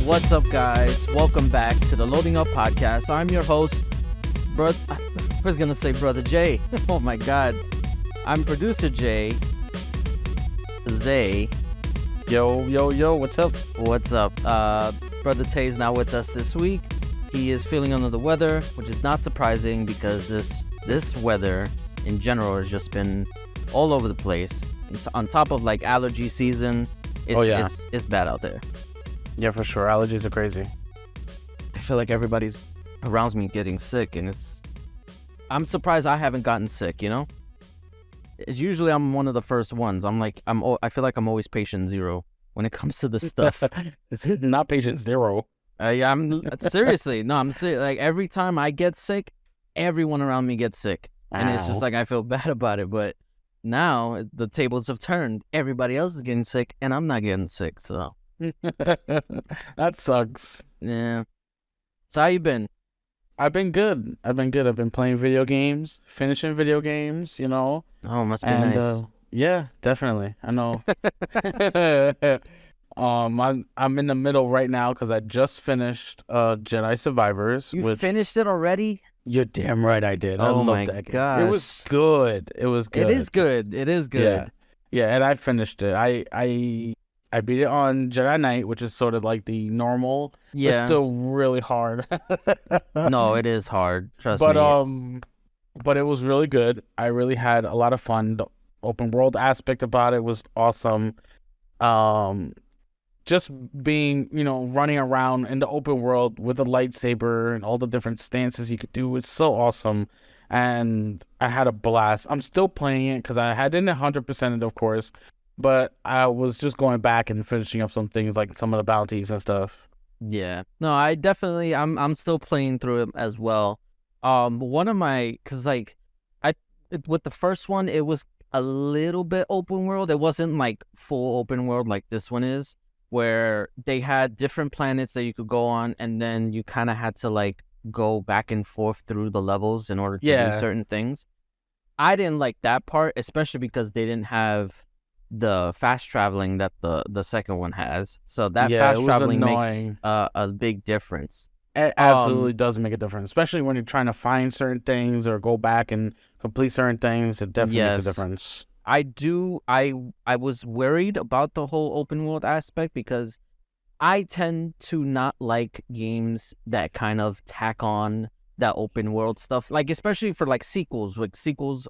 What's up, guys? Welcome back to the Loading Up Podcast. I'm your host, I was gonna say Brother Jay. Oh my God. I'm Producer Jay. Zay. Yo, what's up? What's up? Brother Tay's not with us this week. He is feeling under the weather, which is not surprising because this weather in general has just been all over the place. It's on top of like allergy season. It's bad out there. Yeah, for sure. Allergies are crazy. I feel like everybody's around me getting sick, and I'm surprised I haven't gotten sick, you know? It's usually I'm one of the first ones. I feel like I'm always patient zero when it comes to this stuff. Not patient zero. I'm seriously. No, I'm serious. Like every time I get sick, everyone around me gets sick. And it's just like I feel bad about it, but now the tables have turned. Everybody else is getting sick, and I'm not getting sick, so That sucks. yeah. So how you been? I've been good. I've been playing video games, finishing video games, you know. Oh, must be nice. Yeah, definitely. I know. I'm in the middle right now because I just finished Jedi Survivors. You finished it already? You're damn right I did. I Oh love my that game. gosh. It was good. It is good. It is good. Yeah, and I finished it. I beat it on Jedi Knight, which is sort of like the normal. Yeah. It's still really hard. No, it is hard. Trust me. But it was really good. I really had a lot of fun. The open world aspect about it was awesome. Just being, running around in the open world with a lightsaber and all the different stances you could do was so awesome. And I had a blast. I'm still playing it because I didn't 100% it, of course. But I was just going back and finishing up some things like some of the bounties and stuff. Yeah. No, I'm still playing through it as well. With the first one, it was a little bit open world. It wasn't like full open world like this one is, where they had different planets that you could go on, and then you kind of had to like go back and forth through the levels in order to do certain things. I didn't like that part, especially because they didn't have the fast traveling that the second one has. So that fast traveling makes a big difference. It absolutely does make a difference, especially when you're trying to find certain things or go back and complete certain things. It definitely makes a difference. I was worried about the whole open world aspect because I tend to not like games that kind of tack on that open world stuff, like especially for like sequels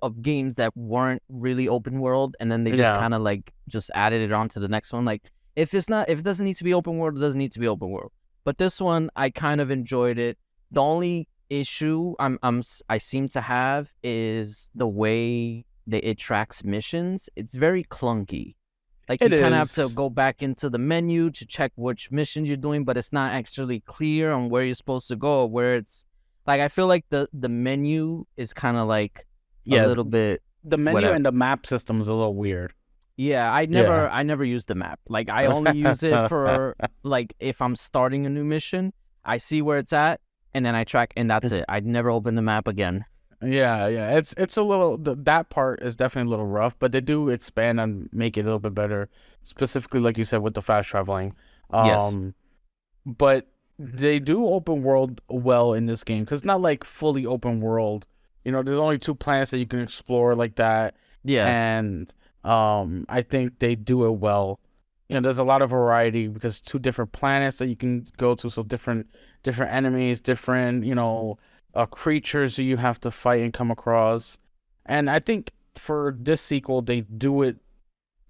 of games that weren't really open world, and then they just kind of like just added it on to the next one. Like if it doesn't need to be open world, it doesn't need to be open world. But this one, I kind of enjoyed it. The only issue I seem to have is the way that it tracks missions. It's very clunky. Like you kind of have to go back into the menu to check which mission you're doing, but it's not actually clear on where you're supposed to go, or where it's. Like, I feel like the menu is kind of like a little bit... The menu and the map system is a little weird. Yeah, I never use the map. Like, I only use it for, like, if I'm starting a new mission, I see where it's at, and then I track, and that's it. I'd never open the map again. Yeah. It's a little... That part is definitely a little rough, but they do expand and make it a little bit better, specifically, like you said, with the fast traveling. Yes. But... They do open world well in this game because it's not like fully open world. There's only 2 planets that you can explore like that. Yeah. And I think they do it well. There's a lot of variety because 2 different planets that you can go to, so different enemies, different creatures that you have to fight and come across. And I think for this sequel they do it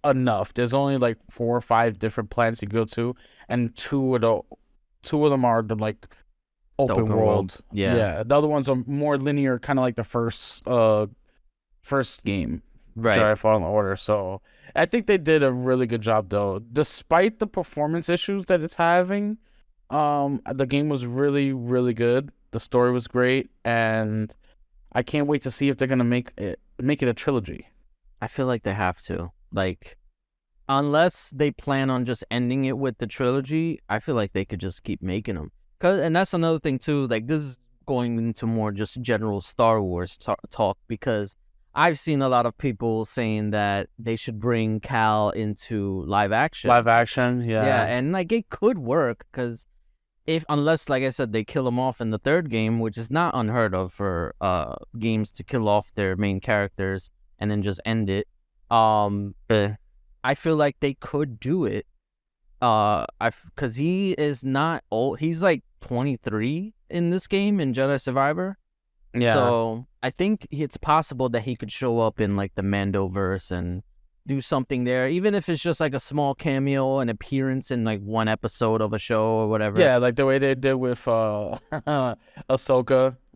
enough. There's only like 4 or 5 different planets you go to, and two of them are the like open world. Yeah. The other ones are more linear, kind of like the first game, right? Jedi Fallen Order. So I think they did a really good job, though, despite the performance issues that it's having. The game was really, really good. The story was great, and I can't wait to see if they're gonna make it a trilogy. I feel like they have to, like. Unless they plan on just ending it with the trilogy, I feel like they could just keep making them. And that's another thing, too. Like, this is going into more just general Star Wars talk, because I've seen a lot of people saying that they should bring Cal into live action. Live action, yeah. Yeah, and like it could work because if unless, like I said, they kill him off in the third game, which is not unheard of for games to kill off their main characters and then just end it. I feel like they could do it. Because he is not old. He's like 23 in this game in Jedi Survivor. Yeah. So I think it's possible that he could show up in like the Mandoverse and do something there, even if it's just like a small cameo, an appearance in like one episode of a show or whatever. Yeah, like the way they did with Ahsoka,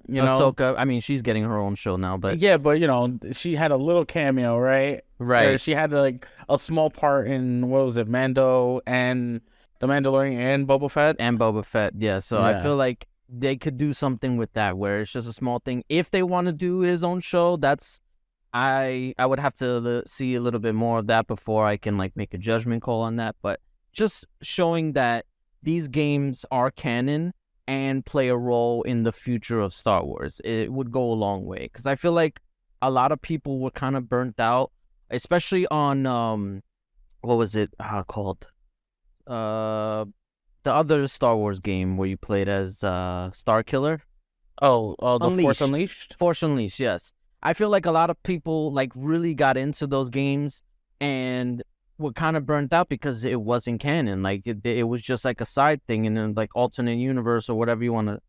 you know. Ahsoka, I mean, she's getting her own show now, but Yeah, but you know, she had a little cameo, right? right. Or she had like a small part in what was it, Mando and the Mandalorian and Boba Fett. And Boba Fett, yeah. So I Yeah. feel like they could do something with that where it's just a small thing. If they want to do his own show, that's I would have to see a little bit more of that before I can like make a judgment call on that. But just showing that these games are canon and play a role in the future of Star Wars, it would go a long way. Because I feel like a lot of people were kind of burnt out, especially on what was it called? The other Star Wars game where you played as Star Killer. Oh, the Force Unleashed. Unleashed. Force Unleashed, yes. I feel like a lot of people like really got into those games and were kind of burnt out because it wasn't canon. Like it was just like a side thing in a like alternate universe or whatever you want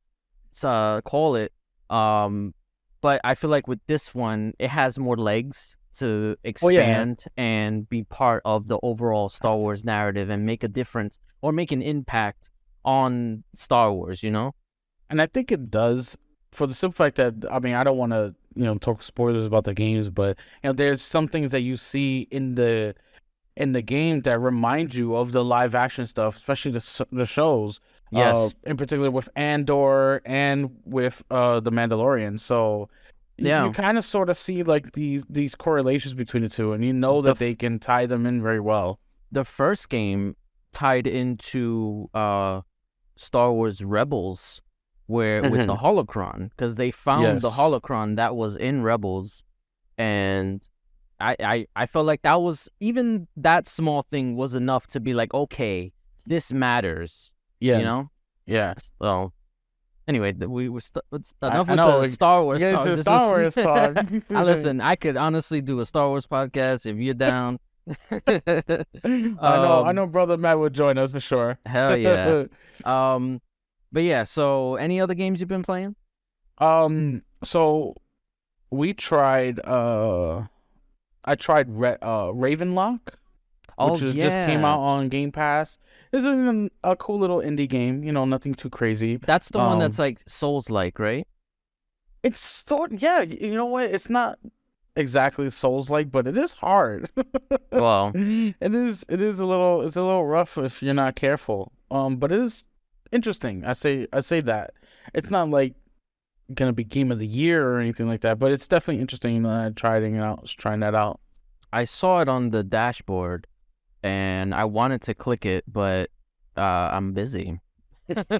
to call it. But I feel like with this one, it has more legs to expand and be part of the overall Star Wars narrative and make a difference or make an impact on Star Wars, you know? And I think it does, for the simple fact that, I mean, I don't want to, talk spoilers about the games, but there's some things that you see in the game that remind you of the live action stuff, especially the shows. Yes. In particular with Andor and with the Mandalorian. So you kind of sort of see like these correlations between the two, and that they can tie them in very well. The first game tied into Star Wars Rebels, where with the holocron, because they found the holocron that was in Rebels, and I felt like that was, even that small thing was enough to be like, okay, this matters. Yeah, you know. Yeah. So anyway, we were enough with the Star Wars talk. Into Star Wars talk. Listen, I could honestly do a Star Wars podcast if you're down. I know brother Matt would join us for sure. Hell yeah. But yeah, so any other games you've been playing? So we tried I tried Ravenlock, which just came out on Game Pass. It's a cool little indie game, nothing too crazy. That's the one that's like Souls-like, right? It's yeah, you know what? It's not exactly Souls-like, but it is hard. Well, it is a little rough if you're not careful. But it is interesting. I say that. It's not like gonna be game of the year or anything like that, but it's definitely interesting. Trying that out. I saw it on the dashboard and I wanted to click it, but I'm busy.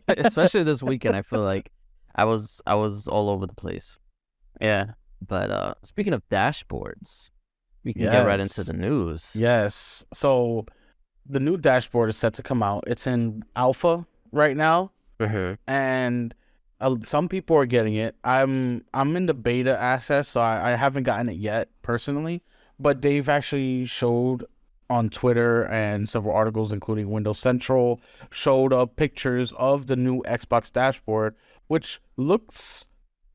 Especially this weekend, I feel like I was all over the place. Yeah. But speaking of dashboards, we can get right into the news. Yes. So the new dashboard is set to come out. It's in alpha right now, and some people are getting it. I'm in the beta access, so I haven't gotten it yet personally. But they've actually showed on Twitter and several articles, including Windows Central, showed up pictures of the new Xbox dashboard, which looks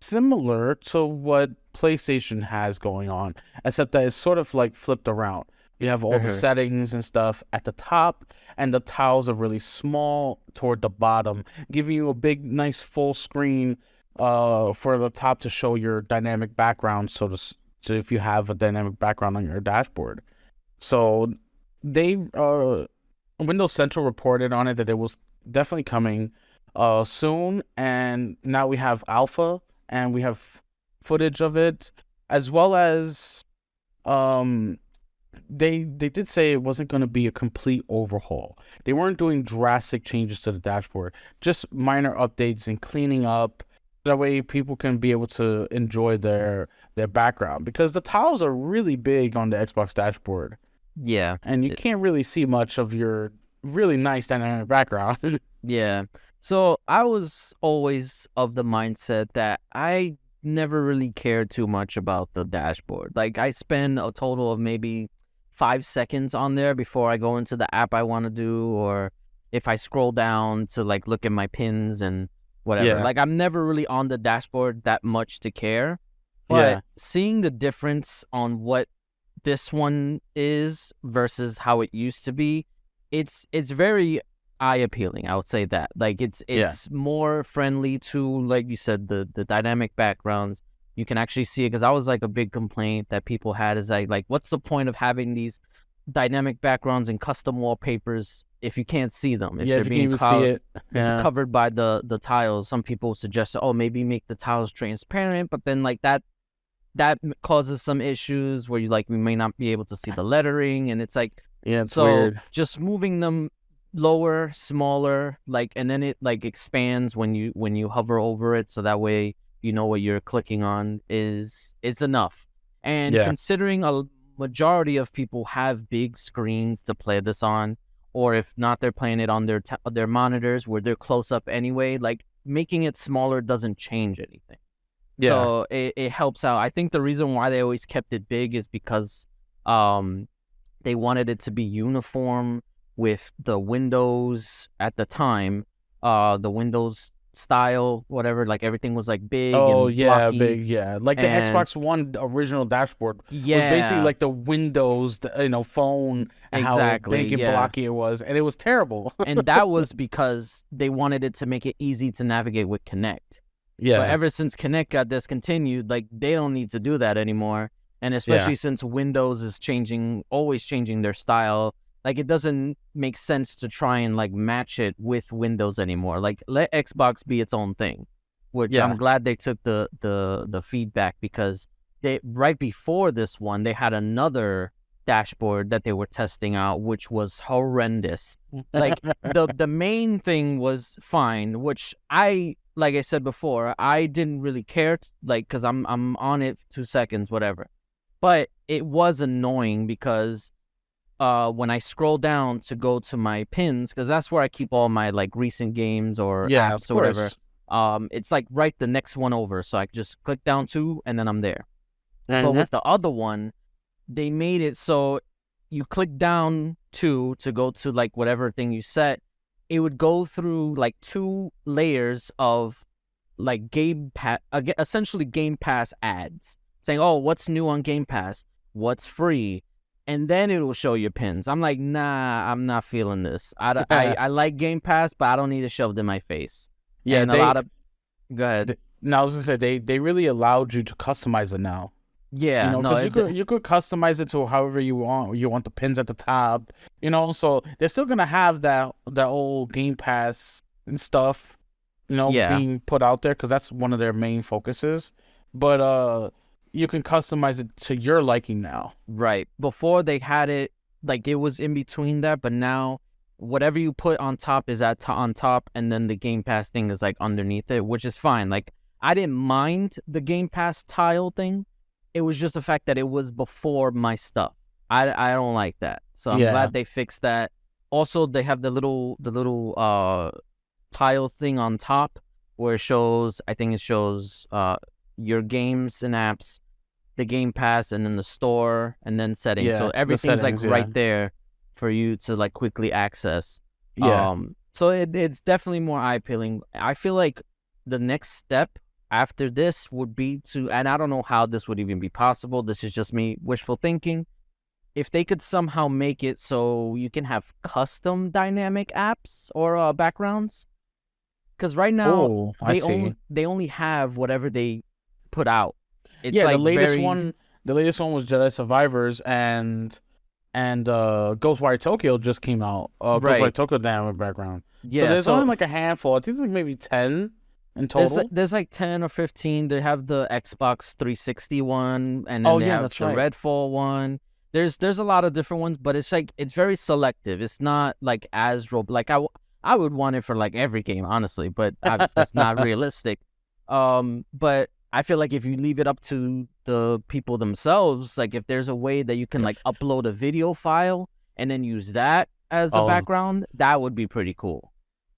similar to what PlayStation has going on, except that it's sort of like flipped around. You have all the settings and stuff at the top, and the tiles are really small toward the bottom, giving you a big, nice full screen for the top to show your dynamic background, so if you have a dynamic background on your dashboard. So they Windows Central reported on it that it was definitely coming soon, and now we have alpha and we have footage of it, as well as they did say it wasn't going to be a complete overhaul. They weren't doing drastic changes to the dashboard, just minor updates and cleaning up. That way people can be able to enjoy their background, because the tiles are really big on the Xbox dashboard. Yeah. And you can't really see much of your really nice dynamic background. Yeah. So I was always of the mindset that I never really cared too much about the dashboard. Like I spend a total of maybe 5 seconds on there before I go into the app I want to do, or if I scroll down to like look at my pins and whatever. Yeah, Like I'm never really on the dashboard that much to care. But yeah, seeing the difference on what this one is versus how it used to be, it's very eye appealing. I would say that. Like yeah, it's more friendly to, like you said, the dynamic backgrounds. You can actually see it, because I was like a big complaint that people had is like what's the point of having these dynamic backgrounds and custom wallpapers if you can't see them, if yeah. they're If you can being even see it, yeah, covered by the tiles. Some people suggest, oh, maybe make the tiles transparent, but then like that causes some issues where we may not be able to see the lettering, and it's like, yeah. It's so weird. just moving them lower, smaller, like, and then it like expands when you hover over it, so that way you know what you're clicking on is enough. And Yeah. considering a majority of people have big screens to play this on, or if not, they're playing it on their monitors where they're close up anyway, like making it smaller doesn't change anything. Yeah. So it helps out. I think the reason why they always kept it big is because um they wanted it to be uniform with the Windows at the time, the Windows style, whatever, like everything was like big Oh and yeah, blocky. big yeah. Like the And Xbox One original dashboard was basically yeah, like the Windows, phone, and how exactly, big and yeah. blocky it was, and it was terrible. And that was because they wanted it to make it easy to navigate with Connect. But Yeah, ever since Connect got discontinued, like they don't need to do that anymore. And yeah, especially since Windows is always changing their style, like it doesn't make sense to try and like match it with Windows anymore. Like let Xbox be its own thing, which I'm yeah. glad they took the feedback, because they right before this one they had another dashboard that they were testing out, which was horrendous. Like the main thing was fine, which like I said before, I didn't really care, like, because I'm on it 2 seconds, whatever. But it was annoying because when I scroll down to go to my pins, because that's where I keep all my like recent games or Yeah, of apps or whatever. course. It's like right the next one over, so I just click down two and then I'm there. But Mhm. with the other one, they made it so you click down two to go to like whatever thing you set. It would go through like two layers of like essentially Game Pass ads, saying, "Oh, what's new on Game Pass? What's free?" And then it will show you pins. I'm like, nah, I'm not feeling this. I like Game Pass, but I don't need it shoved in my face. Yeah, And a lot of go ahead. now I was gonna say they really allowed you to customize it now. Yeah, no, Because you could customize it to however you want. You want the pins at the top, so they're still gonna have that old Game Pass and stuff, yeah, being put out there because that's one of their main focuses. But you can customize it to your liking now. right. Before they had it like it was in between that, but now whatever you put on top is on top, and then the Game Pass thing is like underneath it, which is fine. Like I didn't mind the Game Pass tile thing. It was just the fact that it was before my stuff. I don't like that. So I'm Yeah, glad they fixed that. Also, they have the little tile thing on top where I think it shows your games and apps, the Game Pass, and then the store, and then settings. So yeah, the everything's like settings. Yeah, right there for you to like quickly access. yeah. So it's definitely more eye appealing. I feel like the next step after this would be to, and I don't know how this would even be possible. This is just me wishful thinking. If they could somehow make it so you can have custom dynamic apps or backgrounds, because right now Oh, I see. they only have whatever they put out. It's Yeah, like very the latest one was Jedi Survivors, and Ghostwire Tokyo just came out. Ghostwire right. Tokyo dynamic background. So Yeah, there's so only like a handful. I think there's like maybe 10 in total. there's like 10 or 15. They have the Xbox 360 one, and then Oh they yeah, have that's the right. Redfall one. There's a lot of different ones, but it's like it's very selective. It's not like as like I would want it for like every game, honestly, but that's not realistic. But I feel like if you leave it up to the people themselves, like if there's a way that you can like upload a video file and then use that as a Oh, background, that would be pretty cool.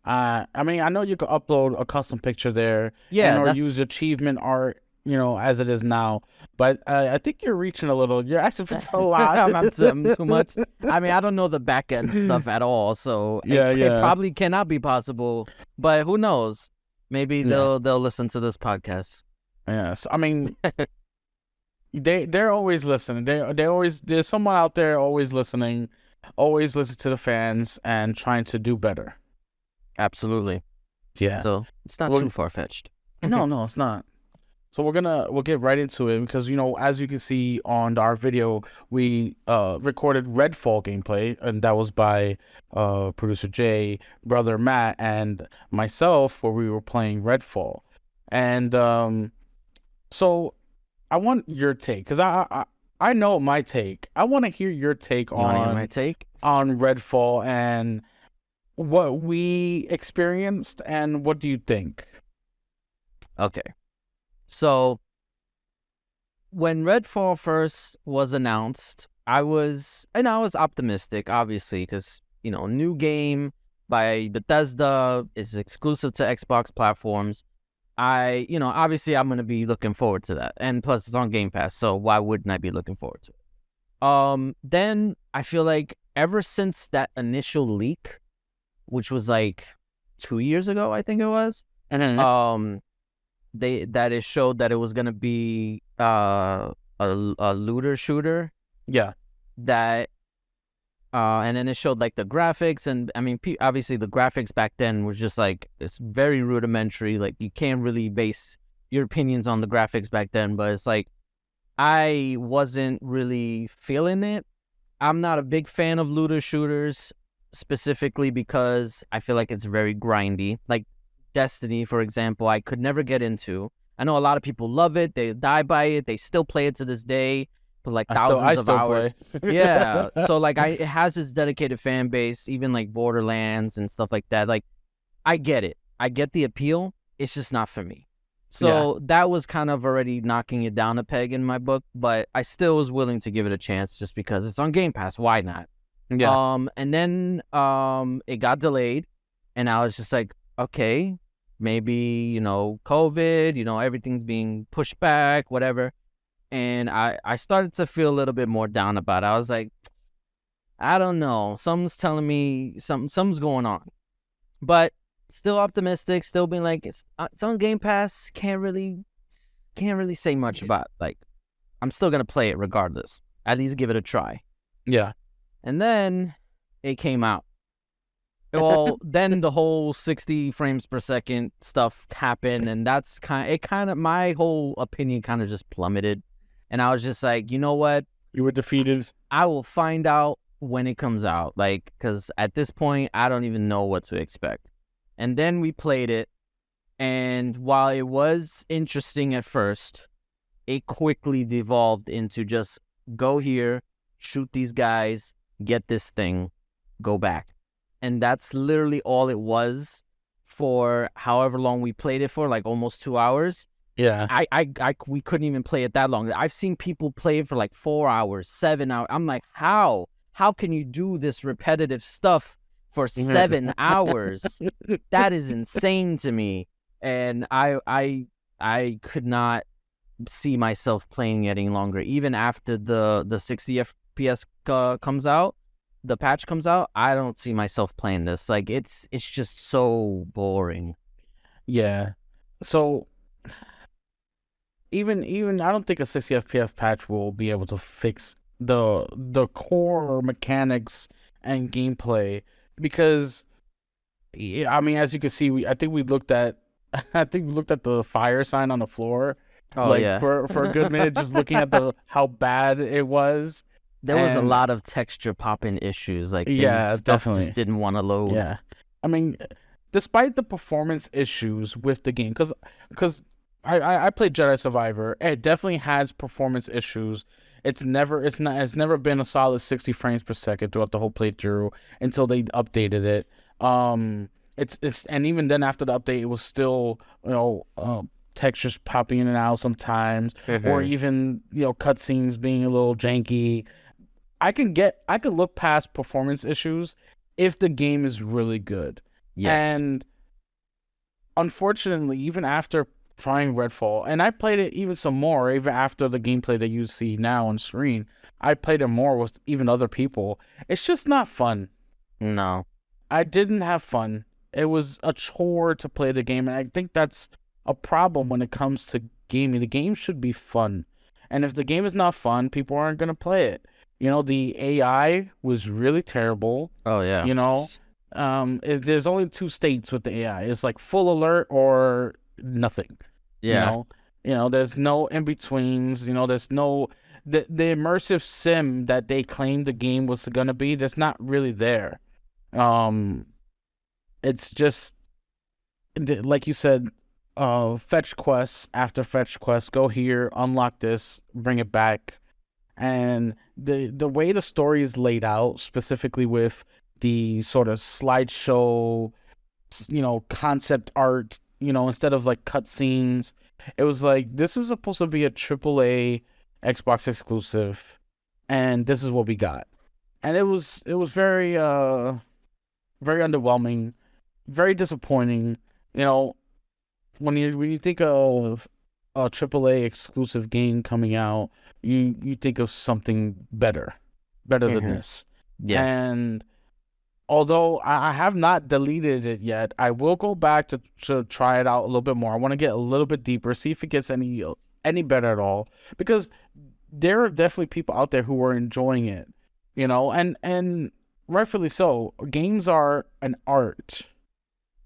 I mean, I know you could upload a custom picture there and Yeah, or use that's achievement art, as it is now. But I think you're reaching a little. You're asking for a lot. I'm too much. I mean, I don't know the back end stuff at all, so Yeah, it yeah, probably cannot be possible. But who knows? Maybe yeah, they'll listen to this podcast. yeah. So I mean, they're always listening. They always there's someone out there always listening, always listen to the fans and trying to do better. Absolutely. Yeah. So it's not Well, too far fetched. no, it's not. So we'll get right into it because as you can see on our video, we recorded Redfall gameplay, and that was by producer Jay, brother Matt, and myself, where we were playing Redfall. And so I want your take because I know my take. I want to hear your take You want to hear my take? on Redfall and what we experienced, and what do you think? Okay. So when Redfall first was announced, I was optimistic, obviously, because new game by Bethesda is exclusive to Xbox platforms. Obviously I'm gonna be looking forward to that, and plus it's on Game Pass, so why wouldn't I be looking forward to it? Then I feel like ever since that initial leak, which was like 2 years ago, I think it was, Mm-hmm. it showed that it was gonna be a looter shooter Yeah. that and then it showed like the graphics, and I mean obviously the graphics back then was just like it's very rudimentary, like you can't really base your opinions on the graphics back then, but it's like I wasn't really feeling it. I'm not a big fan of looter shooters, specifically because I feel like it's very grindy. Like Destiny, for example, I could never get into. I know a lot of people love it. They die by it. They still play it to this day for like thousands of hours. Play. Yeah. So like it has its dedicated fan base, even like Borderlands and stuff like that. Like I get it. I get the appeal. It's just not for me. So that was kind of already knocking it down a peg in my book, but I still was willing to give it a chance just because it's on Game Pass. Why not? Yeah. And then it got delayed, and I was just like, okay, maybe COVID, everything's being pushed back, whatever. And I started to feel a little bit more down about it. I was like, I don't know, something's telling me something's going on, but still optimistic, still being like it's on Game Pass. Can't really say much about, like, I'm still gonna play it regardless. At least give it a try. Yeah. And then it came out. Well, then the whole 60 frames per second stuff happened, and that's my whole opinion kind of just plummeted. And I was just like, you know what? You were defeated. I will find out when it comes out, like, because at this point, I don't even know what to expect. And then we played it, and while it was interesting at first, it quickly devolved into just go here, shoot these guys, get this thing, go back. And that's literally all it was for however long we played it for, like almost 2 hours. Yeah. We couldn't even play it that long. I've seen people play it for like 4 hours, 7 hours. I'm like, how can you do this repetitive stuff for 7 hours? That is insane to me. And I could not see myself playing it any longer. Even after the 60 FPS comes out, the patch comes out, I don't see myself playing this. Like it's just so boring. Yeah. So even I don't think a 60 FPS patch will be able to fix the core mechanics and gameplay, because I mean, as you can see, I think we looked at the fire sign on the floor, Oh like yeah. for a good minute, just looking at how bad it was. There was a lot of texture popping issues. Like stuff definitely just didn't want to load. Yeah, I mean, despite the performance issues with the game, because I played Jedi Survivor, it definitely has performance issues. It's never been a solid 60 frames per second throughout the whole playthrough until they updated it. It's and even then after the update, it was still textures popping in and out sometimes, or even cutscenes being a little janky. I could look past performance issues if the game is really good. Yes. And unfortunately, even after trying Redfall, and I played it even some more, even after the gameplay that you see now on screen, I played it more with even other people. It's just not fun. No. I didn't have fun. It was a chore to play the game, and I think that's a problem when it comes to gaming. The game should be fun. And if the game is not fun, people aren't going to play it. The AI was really terrible. Oh yeah. You know, there's only two states with the AI. It's like full alert or nothing. You Yeah. know, there's no in betweens. There's no the immersive sim that they claimed the game was gonna be. That's not really there. Um, it's just like you said, fetch quests after fetch quests. Go here, unlock this, bring it back, and the way the story is laid out, specifically with the sort of slideshow, concept art, instead of like cutscenes, it was like this is supposed to be a AAA Xbox exclusive, and this is what we got, and it was very underwhelming, very disappointing. You know, when you think of a AAA exclusive game coming out, you think of something better than Hmm. this. Yeah. And although I have not deleted it yet, I will go back to try it out a little bit more. I want to get a little bit deeper, see if it gets any better at all, because there are definitely people out there who are enjoying it, and rightfully so. Games are an art,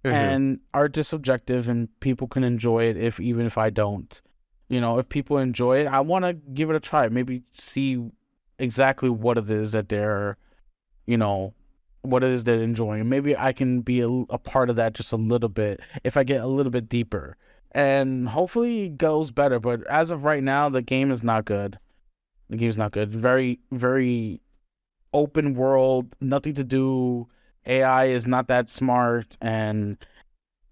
Hmm. and art is subjective, and people can enjoy it even if I don't. If people enjoy it, I want to give it a try. Maybe see exactly what it is that they're, you know, what it is they're enjoying. Maybe I can be a part of that just a little bit if I get a little bit deeper, and hopefully it goes better. But as of right now, the game is not good. The game's not good. Very, very open world, nothing to do. AI is not that smart, and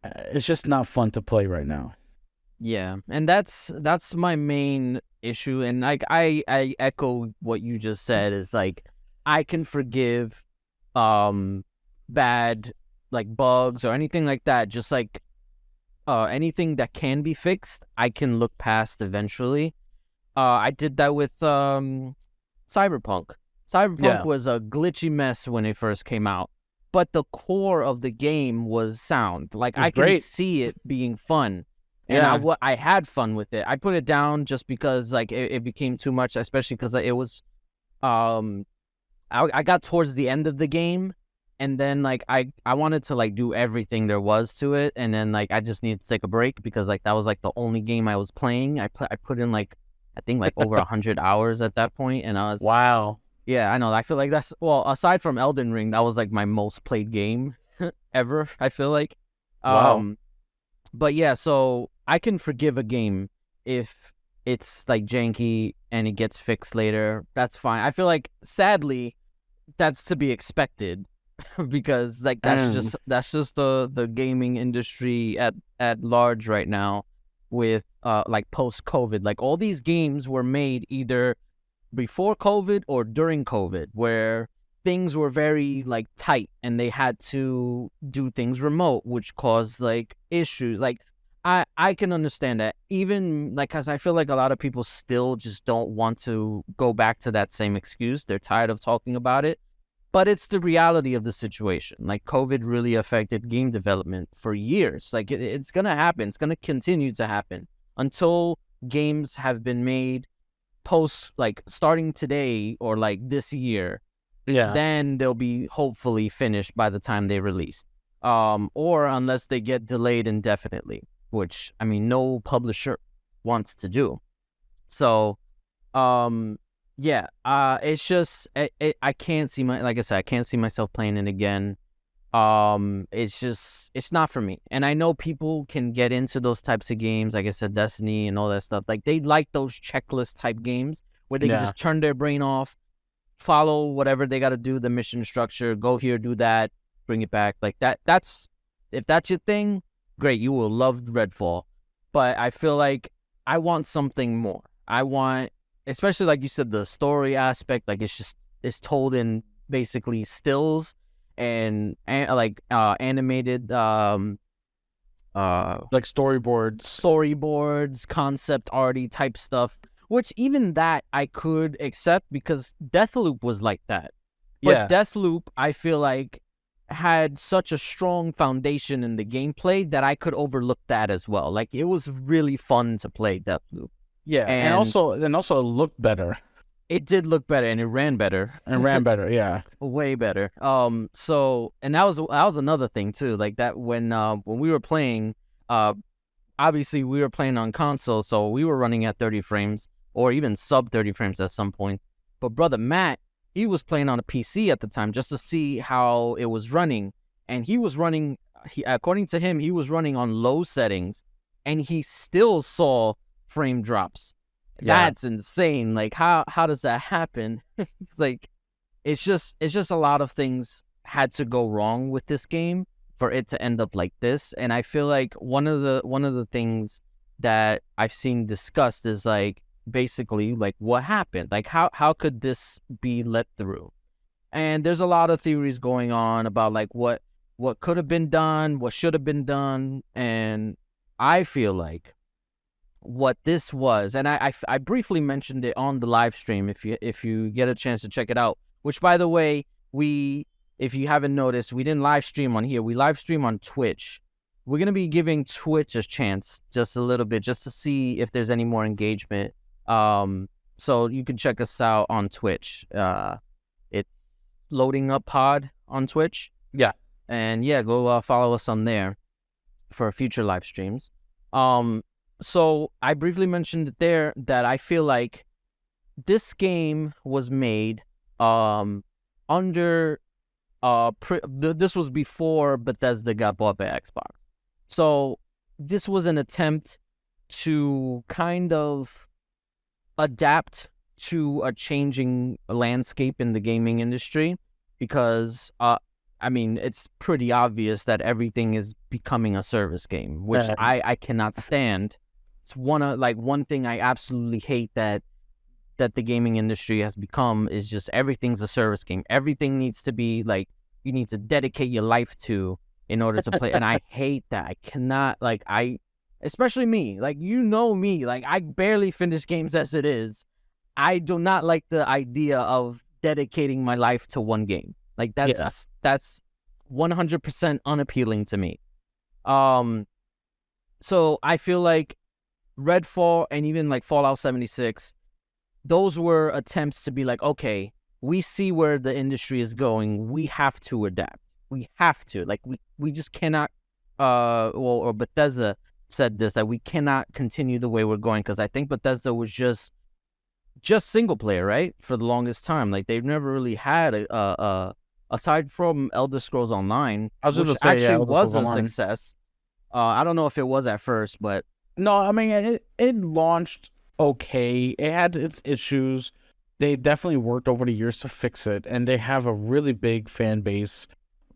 it's just not fun to play right now. Yeah, and that's my main issue, and like I echo what you just said. Is like I can forgive um bad like bugs or anything like that, just like anything that can be fixed, I can look past eventually. I did that with Cyberpunk. Cyberpunk Yeah, was a glitchy mess when it first came out, but the core of the game was sound. Like it was I can great. see it being fun, and Yeah, I had fun with it. I put it down just because like it became too much, especially because it was um I got towards the end of the game, and then like I wanted to like do everything there was to it, and then like I just needed to take a break because like that was like the only game I was playing. I put in like I think like over 100 hours at that point, and I was wow, yeah, I know. I feel like that's well, aside from Elden Ring, that was like my most played game ever, I feel like. wow. Um but yeah, so I can forgive a game if it's like janky and it gets fixed later. That's fine. I feel like sadly that's to be expected because like And that's just the gaming industry at large right now with like post COVID. Like all these games were made either before COVID or during COVID, where things were very like tight and they had to do things remote, which caused like issues. Like I can understand that, even like because I feel like a lot of people still just don't want to go back to that same excuse. They're tired of talking about it. But it's the reality of the situation. Like COVID really affected game development for years. Like it's gonna happen. It's gonna continue to happen until games have been made post like starting today or like this year, yeah, then they'll be hopefully finished by the time they release. Or unless they get delayed indefinitely, which I mean no publisher wants to do. So um yeah, it's just I can't see my like I said, I can't see myself playing it again. It's just it's not for me. And I know people can get into those types of games, like I said, Destiny and all that stuff. Like they like those checklist type games where they can yeah, just turn their brain off, follow whatever they got to do, the mission structure, go here, do that, bring it back. Like that's if that's your thing, great, you will love Redfall. But I feel like I want something more. I want, especially like you said, the story aspect. Like it's told in basically stills, and like animated uh Like storyboards. storyboards, concept arty type stuff, which even that I could accept because Deathloop was like that. But Yeah. Deathloop, I feel like, had such a strong foundation in the gameplay that I could overlook that as well. Like, it was really fun to play Deathloop. Yeah, And and also it looked better it did look better and it ran better. and ran better. Yeah. Way better. So and that was another thing too. Like that when we were playing, uh obviously we were playing on console, so we were running at 30 frames or even sub 30 frames at some point. But brother Matt, he was playing on a PC at the time just to see how it was running, and he was running. According to him, he was running on low settings, and he still saw frame drops. Yeah. That's insane. Like how does that happen? It's like it's just a lot of things had to go wrong with this game for it to end up like this. And I feel like one of the things that I've seen discussed is like basically like what happened, like how could this be let through. And there's a lot of theories going on about like what could have been done, what should have been done. And I feel like what this was, and I briefly mentioned it on the live stream. If you get a chance to check it out, which by the way, we if you haven't noticed, we didn't live stream on here. We live stream on Twitch. We're gonna be giving Twitch a chance just a little bit, just to see if there's any more engagement. So you can check us out on Twitch. It's loading up pod on Twitch. Yeah. And yeah, go follow us on there for future live streams. So I briefly mentioned it there that I feel like this game was made under this was before Bethesda got bought by Xbox. So this was an attempt to kind of adapt to a changing landscape in the gaming industry, because I mean, it's pretty obvious that everything is becoming a service game, which Uh, I cannot stand. It's one thing I absolutely hate that the gaming industry has become, is just everything's a service game. Everything needs to be like you need to dedicate your life to in order to play. And I hate that. I cannot, like, especially me, like, you know me, like, I barely finish games as it is. I do not like the idea of dedicating my life to one game. Like, yeah. that's 100% unappealing to me. So I feel like Redfall and even like Fallout 76, those were attempts to be like, okay, we see where the industry is going. We have to adapt. We have to. Like, we just cannot, or Bethesda said this, that we cannot continue the way we're going, because I think Bethesda was just single player, right? For the longest time. Like, they've never really had aside from Elder Scrolls Online, I was which going to say, yeah, actually Elder was Scrolls a Online. success. I don't know if it was at first, but No, I mean it launched okay. It had its issues. They definitely worked over the years to fix it, and they have a really big fan base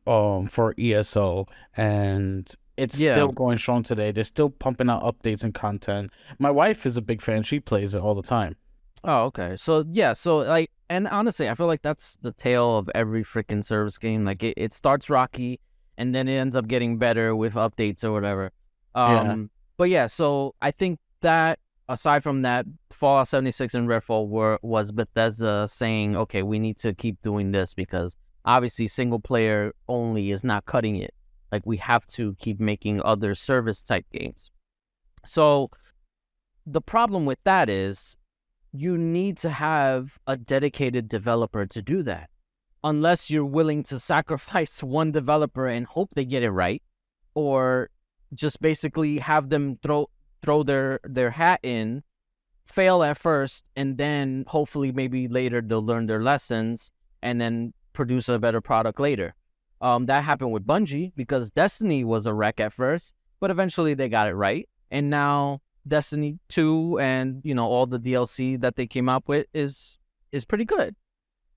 for ESO, and it's yeah. still going strong today. They're still pumping out updates and content. My wife is a big fan. She plays it all the time. Oh, okay. So yeah, so like, and honestly, I feel like that's the tale of every freaking service game. Like, it starts rocky, and then it ends up getting better with updates or whatever. Yeah. But yeah, so I think that aside from that, Fallout 76 and Redfall was Bethesda saying, okay, we need to keep doing this, because obviously single player only is not cutting it. Like, we have to keep making other service type games. So the problem with that is you need to have a dedicated developer to do that. Unless you're willing to sacrifice one developer and hope they get it right, or just basically have them throw their hat in, fail at first, and then hopefully maybe later they'll learn their lessons and then produce a better product later. That happened with Bungie, because Destiny was a wreck at first, but eventually they got it right, and now Destiny 2 and, you know, all the DLC that they came up with is pretty good.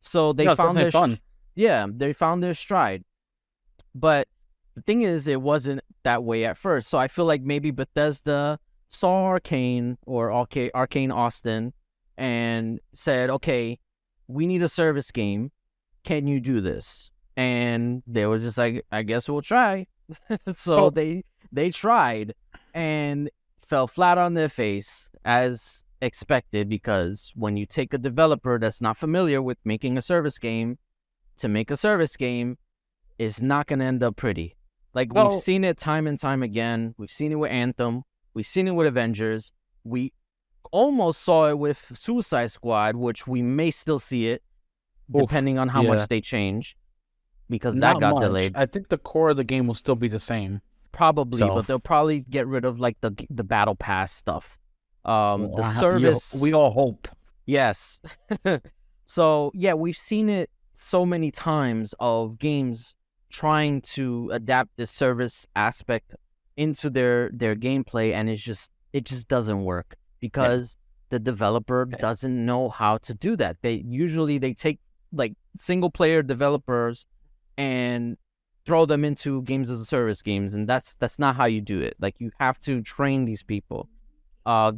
So they No, it's found definitely their fun. they found their stride. But the thing is, it wasn't that way at first. So I feel like maybe Bethesda saw Arcane or Arcane Austin and said, okay, we need a service game. Can you do this? and they were just like, I guess we'll try. So Oh, they tried and fell flat on their face as expected, because when you take a developer that's not familiar with making a service game to make a service game, it's not going to end up pretty. Like, we've well, seen it time and time again. We've seen it with Anthem. We've seen it with Avengers. We almost saw it with Suicide Squad, which we may still see it oof, depending on how yeah, much they change, because that not got much. delayed. I think the core of the game will still be the same. Probably, So, but they'll probably get rid of like the battle pass stuff. The we service, all hope. yes. So yeah, we've seen it so many times of games trying to adapt this service aspect into their gameplay, and it just doesn't work Yeah. because the developer doesn't know how to do that. They take like single player developers and throw them into games as a service games, and that's not how you do it. Like, you have to train these people,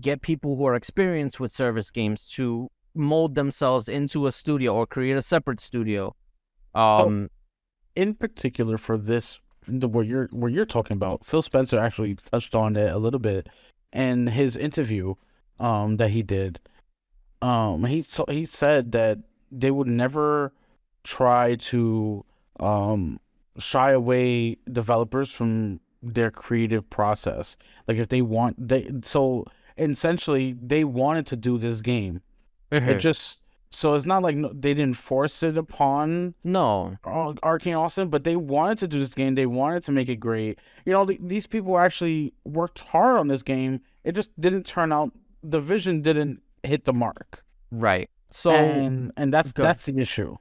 get people who are experienced with service games to mold themselves into a studio or create a separate studio. So, um in particular for this, where you're talking about, Phil Spencer actually touched on it a little bit in his interview, that he did. He said that they would never try to shy away developers from their creative process. Like, if they want, they so essentially they wanted to do this game. It mhm. just, so it's not like, they didn't force it upon No, Arcane Austin, but they wanted to do this game. They wanted to make it great. These people actually worked hard on this game. It just didn't turn out. The vision didn't hit the mark, right. So and that's go. the issue.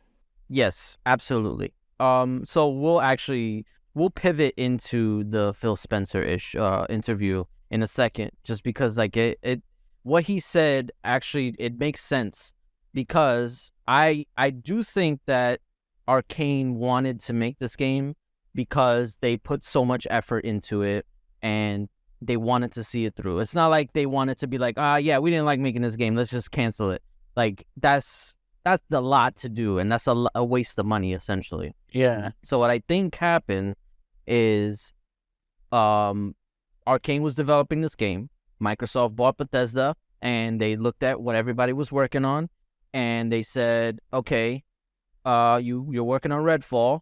Yes, absolutely. So we'll pivot into the Phil Spencer ish interview in a second, just because like it what he said, actually it makes sense, because I do think that Arcane wanted to make this game because they put so much effort into it, and they wanted to see it through. It's not like they wanted to be like, yeah, we didn't like making this game, let's just cancel it. Like, that's a lot to do, and that's a waste of money, essentially. Yeah, So what I think happened is, Arcane was developing this game. Microsoft bought Bethesda, and they looked at what everybody was working on, and they said, okay, you're working on Redfall.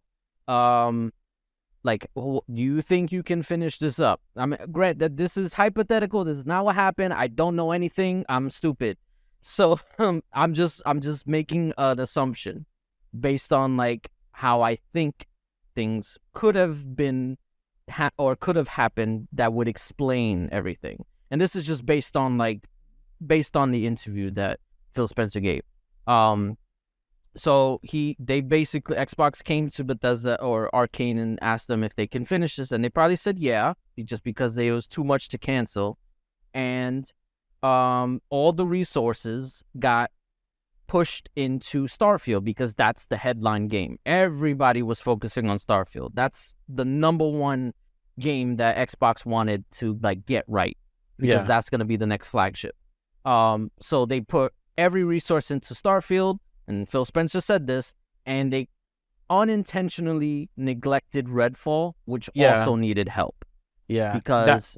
Like, do you think you can finish this up? I mean, Grant, that this is hypothetical. This is not what happened. I don't know anything. I'm stupid. So I'm just making an assumption based on like how I think things could have been or could have happened that would explain everything. And this is just based on the interview that Phil Spencer gave. Um, so they basically, Xbox came to Bethesda or Arcane and asked them if they can finish this, and they probably said yeah, just because it was too much to cancel. And all the resources got pushed into Starfield, because that's the headline game. Everybody was focusing on Starfield. That's the number one game that Xbox wanted to like get right, because yeah, that's going to be the next flagship. So they put every resource into Starfield, and Phil Spencer said this, and they unintentionally neglected Redfall, which yeah, also needed help, yeah. because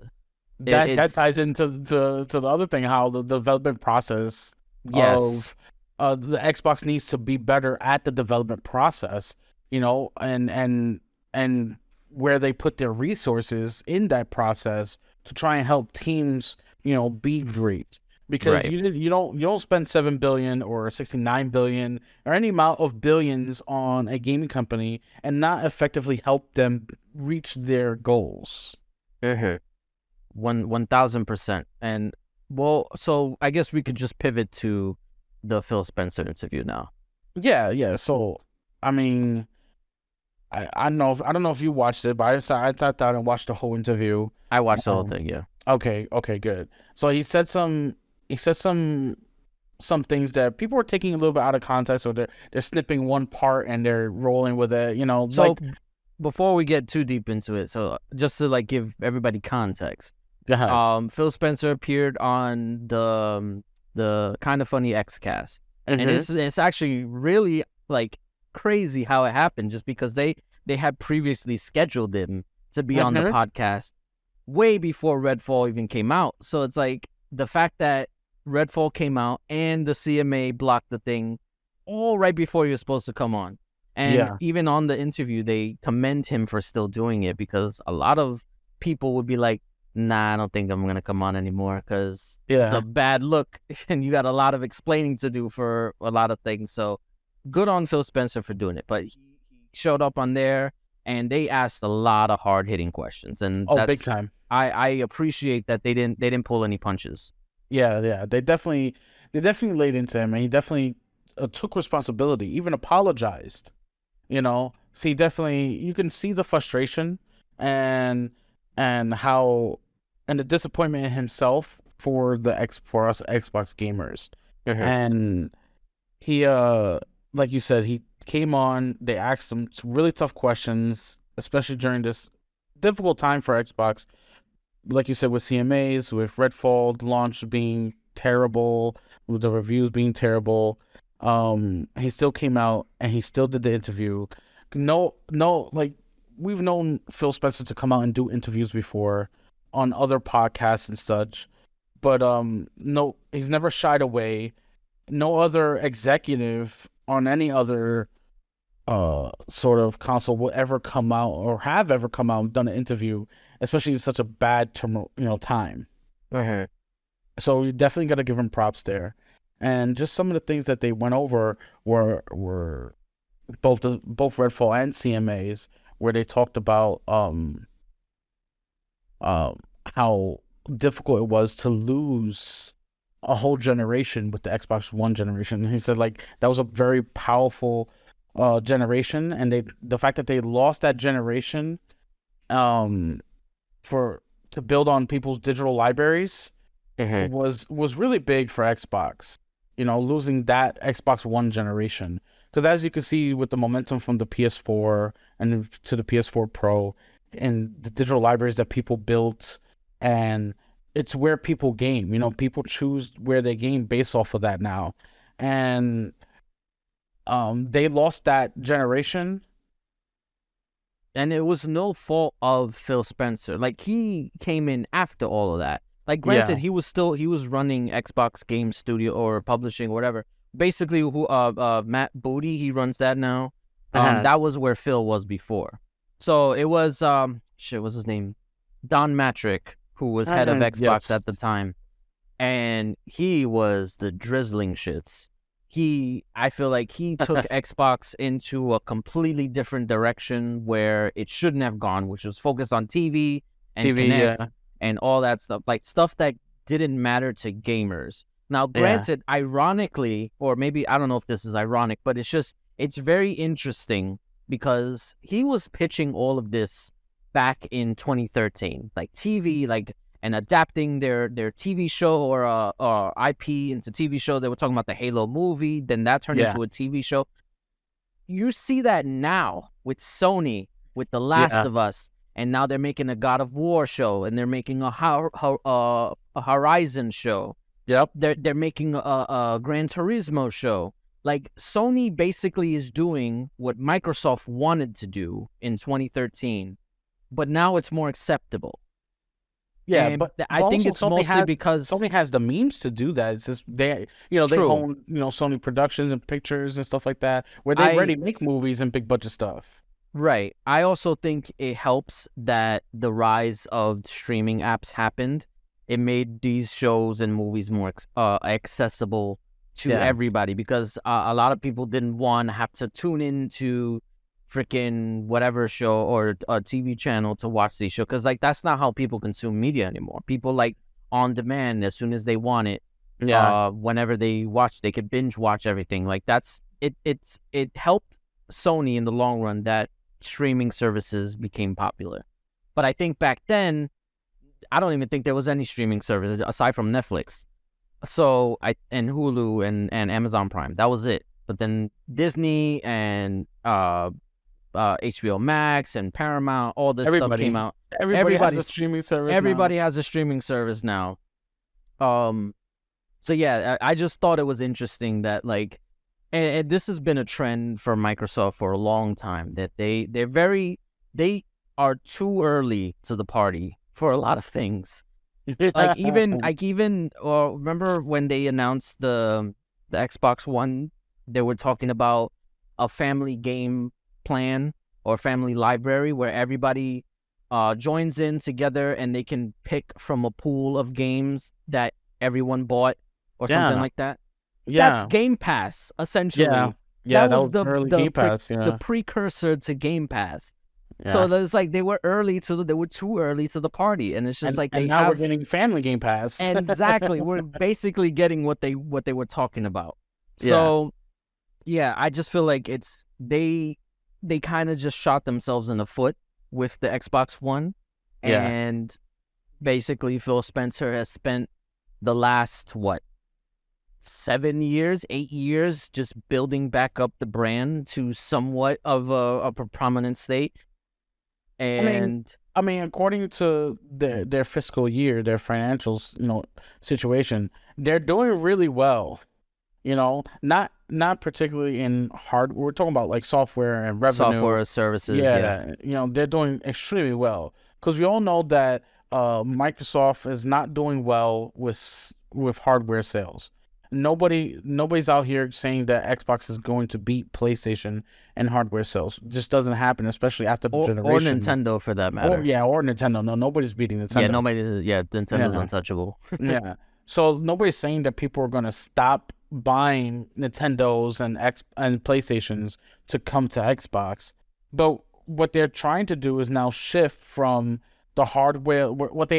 That it's ties into to the other thing, how the development process yes, of the Xbox needs to be better at the development process, and where they put their resources in that process to try and help teams, be great. Because right. you don't spend 7 billion or 69 billion or any amount of billions on a gaming company and not effectively help them reach their goals. Mm-hmm. 1,000%. And well, so I guess we could just pivot to the Phil Spencer interview now. Yeah, yeah. So, I mean, I don't know if you watched it, but I sat down and watched the whole interview. I watched the whole Um, thing, yeah. okay, good. So he said some things that people were taking a little bit out of context, or they're snipping one part and they're rolling with it. So before we get too deep into it, so just to like give everybody context, Go ahead. Phil Spencer appeared on the Kind of Funny X Cast, and Mm-hmm. it's actually really like crazy how it happened, just because they had previously scheduled him to be on the Mm-hmm. podcast way before Redfall even came out. So it's like the fact that Redfall came out and the CMA blocked the thing all right before he was supposed to come on. And Yeah. even on the interview, they commend him for still doing it, because a lot of people would be like, nah, I don't think I'm going to come on anymore because it's a Yeah. bad look and you got a lot of explaining to do for a lot of things. So good on Phil Spencer for doing it. But he showed up on there and they asked a lot of hard-hitting questions. And Oh, big time. I appreciate that they didn't pull any punches. Yeah, yeah. They definitely laid into him, and he definitely took responsibility, even apologized. So you can see the frustration and how and the disappointment in himself for us Xbox gamers. Mm-hmm. And he like you said, he came on, they asked him some really tough questions, especially during this difficult time for Xbox. Like you said, with CMAs, with Redfall launch being terrible, with the reviews being terrible, he still came out and he still did the interview. No, like, we've known Phil Spencer to come out and do interviews before on other podcasts and such, but no, he's never shied away. No other executive on any other sort of console will ever come out or have ever come out and done an interview, especially in such a bad time. Mm-hmm. So you definitely got to give him props there. And just some of the things that they went over were both Redfall and CMAs, where they talked about how difficult it was to lose a whole generation with the Xbox One generation. And he said, like, that was a very powerful generation, and the fact that they lost that generation um for to build on people's digital libraries Mm-hmm. was really big for Xbox. Losing that Xbox One generation, because as you can see with the momentum from the PS4 and to the PS4 Pro and the digital libraries that people built, and it's where people game. People choose where they game based off of that now, and they lost that generation. And it was no fault of Phil Spencer. Like, he came in after all of that. Like, granted, Yeah. he was running Xbox Game Studio or publishing or whatever. Basically, who Matt Booty, he runs that now. Uh-huh. That was where Phil was before. So it was what's his name? Don Matrick, who was head of Xbox Yes. at the time, and he was the drizzling shits. I feel like he took Xbox into a completely different direction where it shouldn't have gone, which was focused on TV and TV. Connect Yeah. and all that stuff, like stuff that didn't matter to gamers. Now, Yeah. granted, ironically, or maybe I don't know if this is ironic, but it's very interesting because he was pitching all of this back in 2013, like TV, like, and adapting their TV show or IP into TV show. They were talking about the Halo movie, then that turned Yeah. into a TV show. You see that now with Sony, with The Last Yeah. of Us, and now they're making a God of War show, and they're making a Horizon show. Yep. They're making a Gran Turismo show. Like, Sony basically is doing what Microsoft wanted to do in 2013, but now it's more acceptable. Yeah, And but I think also it's mostly because Sony has the memes to do that. It's just they true. own Sony Productions and Pictures and stuff like that, where they already make movies and big budget stuff. Right. I also think it helps that the rise of streaming apps happened. It made these shows and movies more accessible to Yeah. everybody, because a lot of people didn't want to have to tune into freaking whatever show or a TV channel to watch these shows, because like that's not how people consume media anymore. People like on demand as soon as they want it. Yeah. Whenever they watch, they could binge watch everything. Like that's it. It helped Sony in the long run that streaming services became popular. But I think back then, I don't even think there was any streaming service aside from Netflix. So and Hulu and Amazon Prime. That was it. But then Disney and HBO Max and Paramount, all this stuff came out. Everybody has a streaming service. Everybody has a streaming service now. So yeah, I just thought it was interesting that like and this has been a trend for Microsoft for a long time that they are too early to the party for a lot of things. Like even remember when they announced the Xbox One, they were talking about a family game plan or family library where everybody joins in together and they can pick from a pool of games that everyone bought or something Yeah, like that. That's yeah, Game Pass, yeah, essentially. yeah. That That was was early Game Pass. the Yeah, precursor to Game Pass. So yeah. there's like they were too early to the party, and it's just like And they now we're have getting Family Game Pass. exactly. We're basically getting what they were talking about. Yeah, So yeah, I just feel like they kind of just shot themselves in the foot with the Xbox One, yeah. and basically Phil Spencer has spent the last what 7 years, 8 years, just building back up the brand to somewhat of a prominent state. I mean, And according to their fiscal year, their financials, situation, they're doing really well. Not particularly in hard. We're talking about like software and revenue. software services, yeah, Yeah, they're doing extremely well because we all know that Microsoft is not doing well with hardware sales. Nobody's out here saying that Xbox is going to beat PlayStation and hardware sales. It just doesn't happen, especially after the or generation. Nintendo for that Or matter. yeah, or Nintendo. No, nobody's beating Yeah, Nintendo. nobody. Yeah, Nintendo's Yeah. untouchable. Yeah. So nobody's saying that people are gonna stop buying Nintendos and PlayStations to come to Xbox. But what they're trying to do is now shift from the hardware what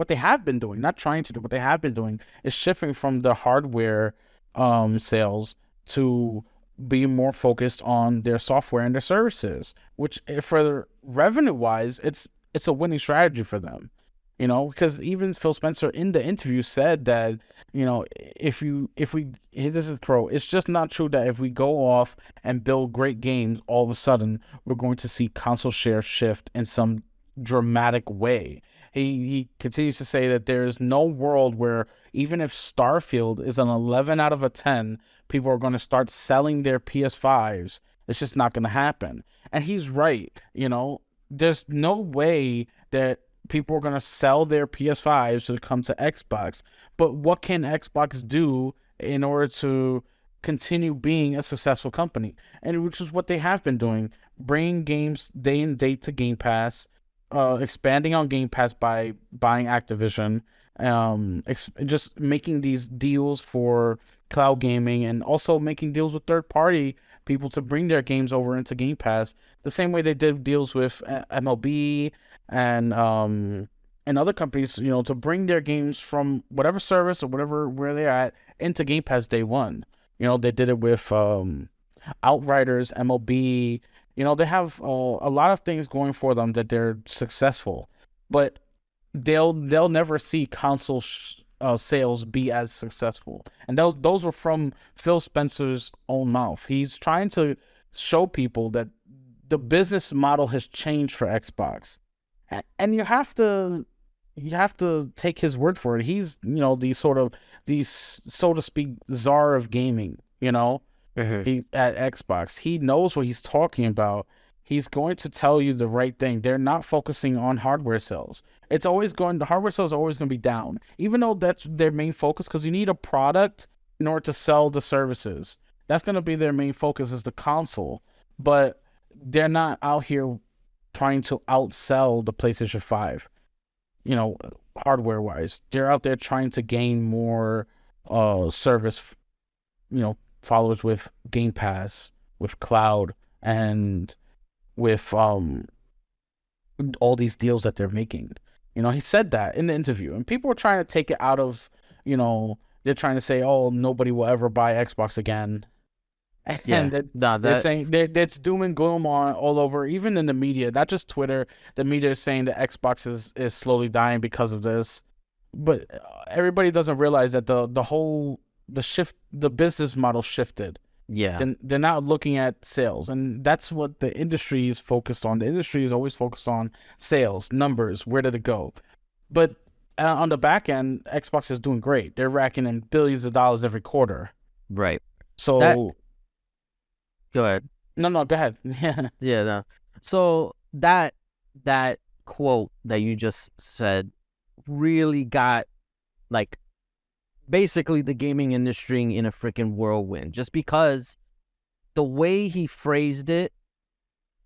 they have been doing, not trying to do, what they have been doing is shifting from the hardware sales to be more focused on their software and their services, which for revenue wise, it's a winning strategy for them. Because even Phil Spencer in the interview said that, if we this is pro, it's just not true that if we go off and build great games, all of a sudden we're going to see console share shift in some dramatic way. He continues to say that there's no world where even if Starfield is an 11 out of a 10, people are going to start selling their PS5s. It's just not going to happen. And he's right. There's no way that people are going to sell their PS5s to come to Xbox. But what can Xbox do in order to continue being a successful company? And which is what they have been doing, bringing games day and date to Game Pass, expanding on Game Pass by buying Activision, just making these deals for cloud gaming, and also making deals with third party people to bring their games over into Game Pass, the same way they did deals with MLB and other companies, to bring their games from whatever service or whatever where they're at into Game Pass day one. They did it with Outriders, MLB. They have a lot of things going for them that they're successful, but they'll never see console sales be as successful. And those were from Phil Spencer's own mouth. He's trying to show people that the business model has changed for Xbox, and you have to take his word for it. He's the so to speak czar of gaming. Mm-hmm. He at Xbox. He knows what he's talking about. He's going to tell you the right thing. They're not focusing on hardware sales. The hardware sales are always going to be down, even though that's their main focus, because you need a product in order to sell the services. That's going to be their main focus, is the console. But they're not out here trying to outsell the PlayStation 5, hardware wise. They're out there trying to gain more service, followers with Game Pass, with cloud, and with all these deals that they're making. He said that in the interview, and people were trying to take it out of, they're trying to say, oh, nobody will ever buy Xbox again. And Yeah, nah, they're that saying that's doom and gloom on all over, even in the media, not just Twitter. The media is saying that Xbox is slowly dying because of this, but everybody doesn't realize that the business model shifted. yeah, Then they're not looking at sales, and that's what the industry is focused on. The industry is always focused on sales numbers. Where did it go? But on the back end, Xbox is doing great. They're racking in billions of dollars every quarter. right. That So. Go ahead. No, go ahead. Yeah. Yeah. No. So that quote that you just said really got like basically the gaming industry in a freaking whirlwind, just because the way he phrased it,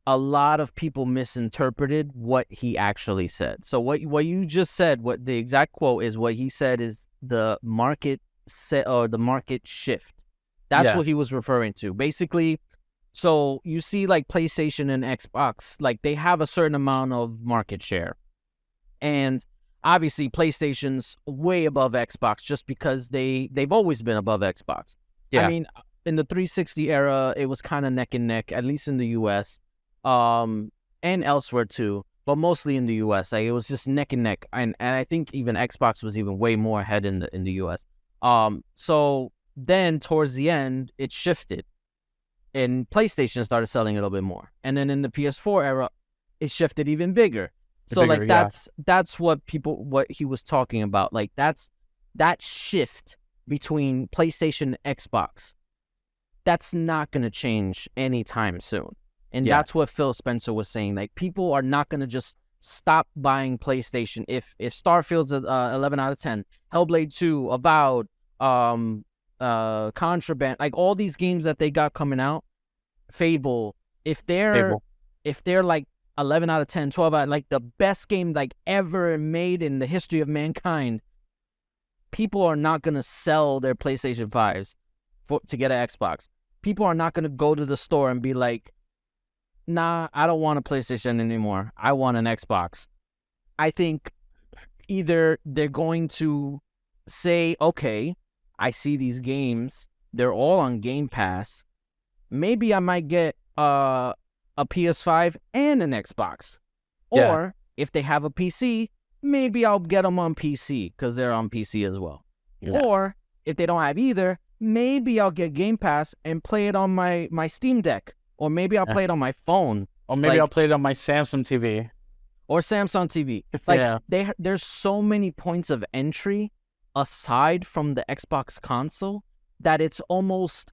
a lot of people misinterpreted what he actually said. So what you just said, what the exact quote is, what he said is the market set or the market shift. That's Yeah. what he was referring to. Basically, so you see like PlayStation and Xbox, like they have a certain amount of market share. And obviously PlayStation's way above Xbox just because they've always been above Xbox. I Yeah. mean, in the 360 era, it was kind of neck and neck, at least in the US, and elsewhere too, but mostly in the US. Like it was just neck and neck, and I think even Xbox was even way more ahead in the US. So then towards the end, it shifted, and PlayStation started selling a little bit more, and then in the PS4 era, it shifted even bigger. The So bigger, like yeah. that's what he was talking about. Like that's that shift between PlayStation and Xbox. That's not gonna change anytime soon. And Yeah. that's what Phil Spencer was saying. Like people are not gonna just stop buying PlayStation if Starfield's a 11 out of 10, Hellblade 2, Avowed, Contraband, like all these games that they got coming out, Fable, if they're Fable. if they're like 11 out of 10, 12 out, like the best game like ever made in the history of mankind, people are not going to sell their PlayStation 5s to get an Xbox. People are not going to go to the store and be like, nah, I don't want a PlayStation anymore. I want an Xbox. I think either they're going to say, okay, I see these games. They're all on Game Pass. Maybe I might get a PS5 and an Xbox. Yeah. Or if they have a PC, maybe I'll get them on PC because they're on PC as well. Yeah. Or if they don't have either, maybe I'll get Game Pass and play it on my Steam Deck. Or maybe I'll Yeah. play it on my phone. Or maybe Like, I'll play it on my Samsung TV. or Samsung TV. Like Yeah. there's so many points of entry aside from the Xbox console that it's almost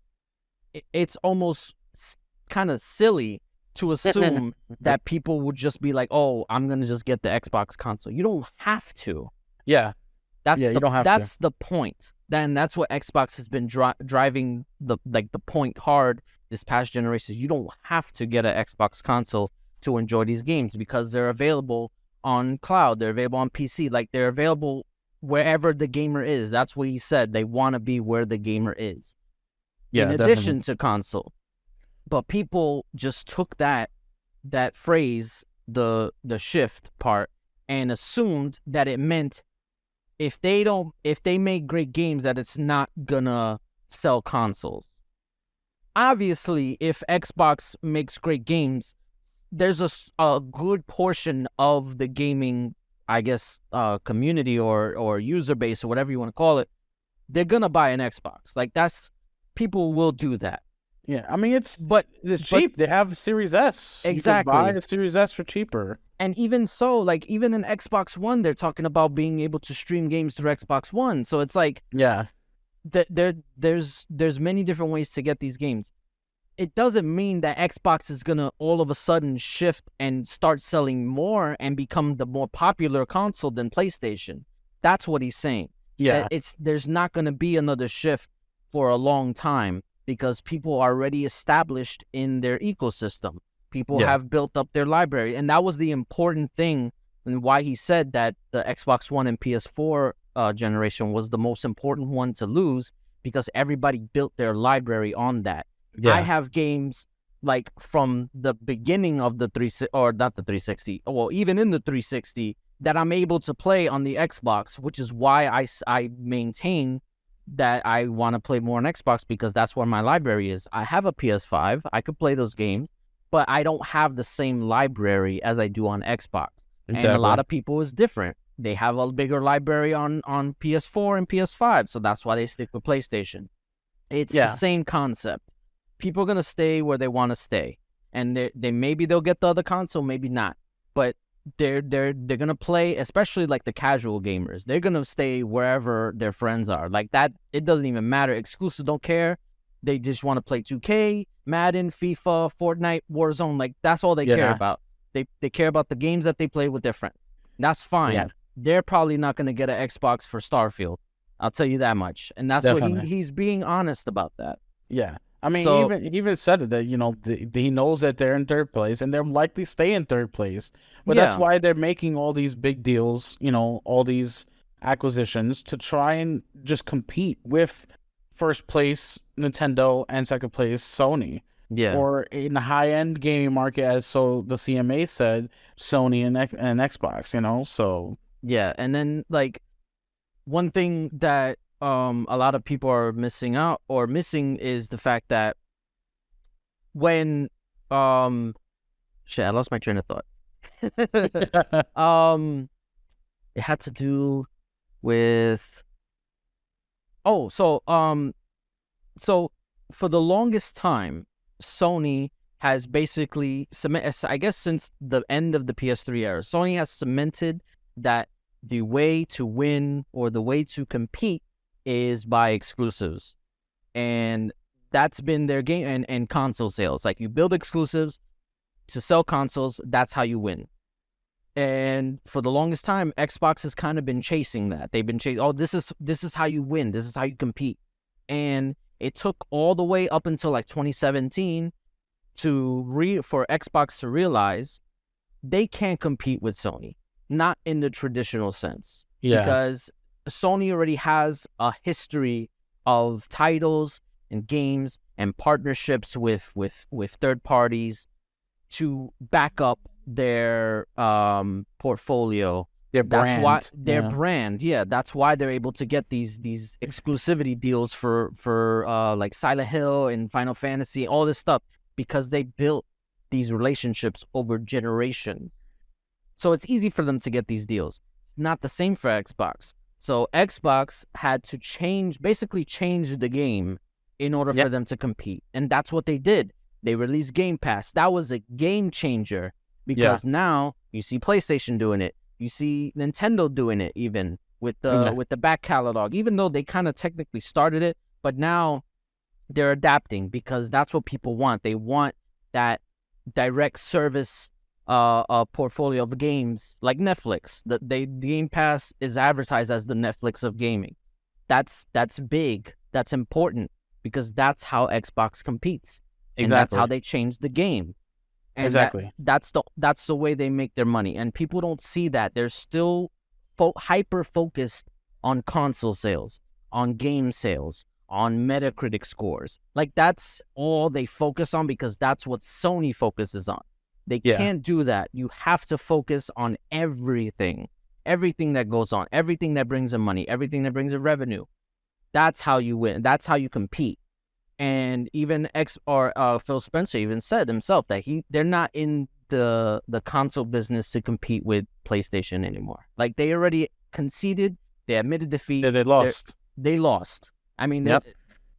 kind of silly to assume that people would just be like, "Oh, I'm going to just get the Xbox console." You don't have to. Yeah. That's Yeah, you don't have that's the point. Then that's what Xbox has been driving the point hard this past generation. You don't have to get an Xbox console to enjoy these games because they're available on cloud. They're available on PC. Like they're available wherever the gamer is. That's what he said. They want to be where the gamer is. Yeah, In definitely. addition to console. But people just took that phrase, the shift part, and assumed that it meant if they make great games that it's not gonna sell consoles. Obviously, if Xbox makes great games, there's a good portion of the gaming, I guess, community or user base or whatever you want to call it, they're gonna buy an Xbox. Like people will do that. Yeah, I mean it's But cheap. They have Series S. Exactly. You can buy a Series S for cheaper. And even so, like even in Xbox One, they're talking about being able to stream games through Xbox One. So it's like Yeah. there's many different ways to get these games. It doesn't mean that Xbox is gonna all of a sudden shift and start selling more and become the more popular console than PlayStation. That's what he's saying. Yeah. There's not gonna be another shift for a long time because people are already established in their ecosystem. People have built up their library. And that was the important thing and why he said that the Xbox One and PS4 generation was the most important one to lose because everybody built their library on that. Yeah. I have games like from the beginning of the 360, or not the 360, well, even in the 360, that I'm able to play on the Xbox, which is why I maintain that I want to play more on Xbox because that's where my library is. I have a PS5. I could play those games, but I don't have the same library as I do on Xbox. Exactly. And a lot of people is different. They have a bigger library on PS4 and PS5, so that's why they stick with PlayStation. It's the same concept. People are going to stay where they want to stay. And they maybe they'll get the other console, maybe not. But they're going to play, especially like the casual gamers. They're going to stay wherever their friends are. Like that, it doesn't even matter. Exclusive don't care. They just want to play 2K. Madden, FIFA, Fortnite, Warzone. Like that's all they care Yeah. about. They care about the games that they play with their friends. That's Yeah. fine. They're probably not going to get an Xbox for Starfield. I'll tell you that much. And that's what Definitely. he's being honest about that. Yeah. I mean, So he even said it that, he knows that they're in third place and they're likely stay in third place. But that's yeah, why they're making all these big deals, all these acquisitions to try and just compete with first place Nintendo and second place Sony. yeah, Or in the high end gaming market, as so the CMA said, Sony and Xbox, so yeah. And then like one thing that a lot of people are missing is the fact that when shit, I lost my train of thought. um it had to do with so for the longest time Sony has basically I guess since the end of the PS3 era, Sony has cemented that the way to win or the way to compete is by exclusives. And that's been their game and console sales. Like you build exclusives to sell consoles, that's how you win. And for the longest time, Xbox has kind of been chasing that. They've been chasing, oh, this is how you win. This is how you compete. And it took all the way up until like 2017 for Xbox to realize they can't compete with Sony, not in the traditional sense, yeah, because Sony already has a history of titles and games and partnerships with third parties to back up their portfolio. their That's why brand, their brand, yeah, that's why they're able to get these exclusivity deals for like Silent Hill and Final Fantasy, all this stuff, because they built these relationships over generations. So it's easy for them to get these deals. It's not the same for Xbox. So Xbox had to basically change the game in order yeah, for them to compete. And that's what they did. They released Game Pass. That was a game changer yeah, because now you see PlayStation doing it. You see Nintendo doing it even with yeah, the back catalog, even though they kind of technically started it, but now they're adapting because that's what people want. They want that direct service portfolio of games like Netflix. The Game Pass is advertised as the Netflix of gaming. That's big. That's important because that's how Xbox competes, and that's how exactly, they change the game. And exactly, that's the way they make their money. And people don't see that. They're still hyper focused on console sales, on game sales, on Metacritic scores. Like that's all they focus on because that's what Sony focuses on. They yeah, can't do that. You have to focus on everything that goes on, everything that brings in money, everything that brings in revenue. That's how you win. That's how you compete. And even Phil Spencer even said himself that they're not in the console business to compete with PlayStation anymore. Like they already conceded, they admitted defeat, yeah, they lost, they lost. I mean, yep,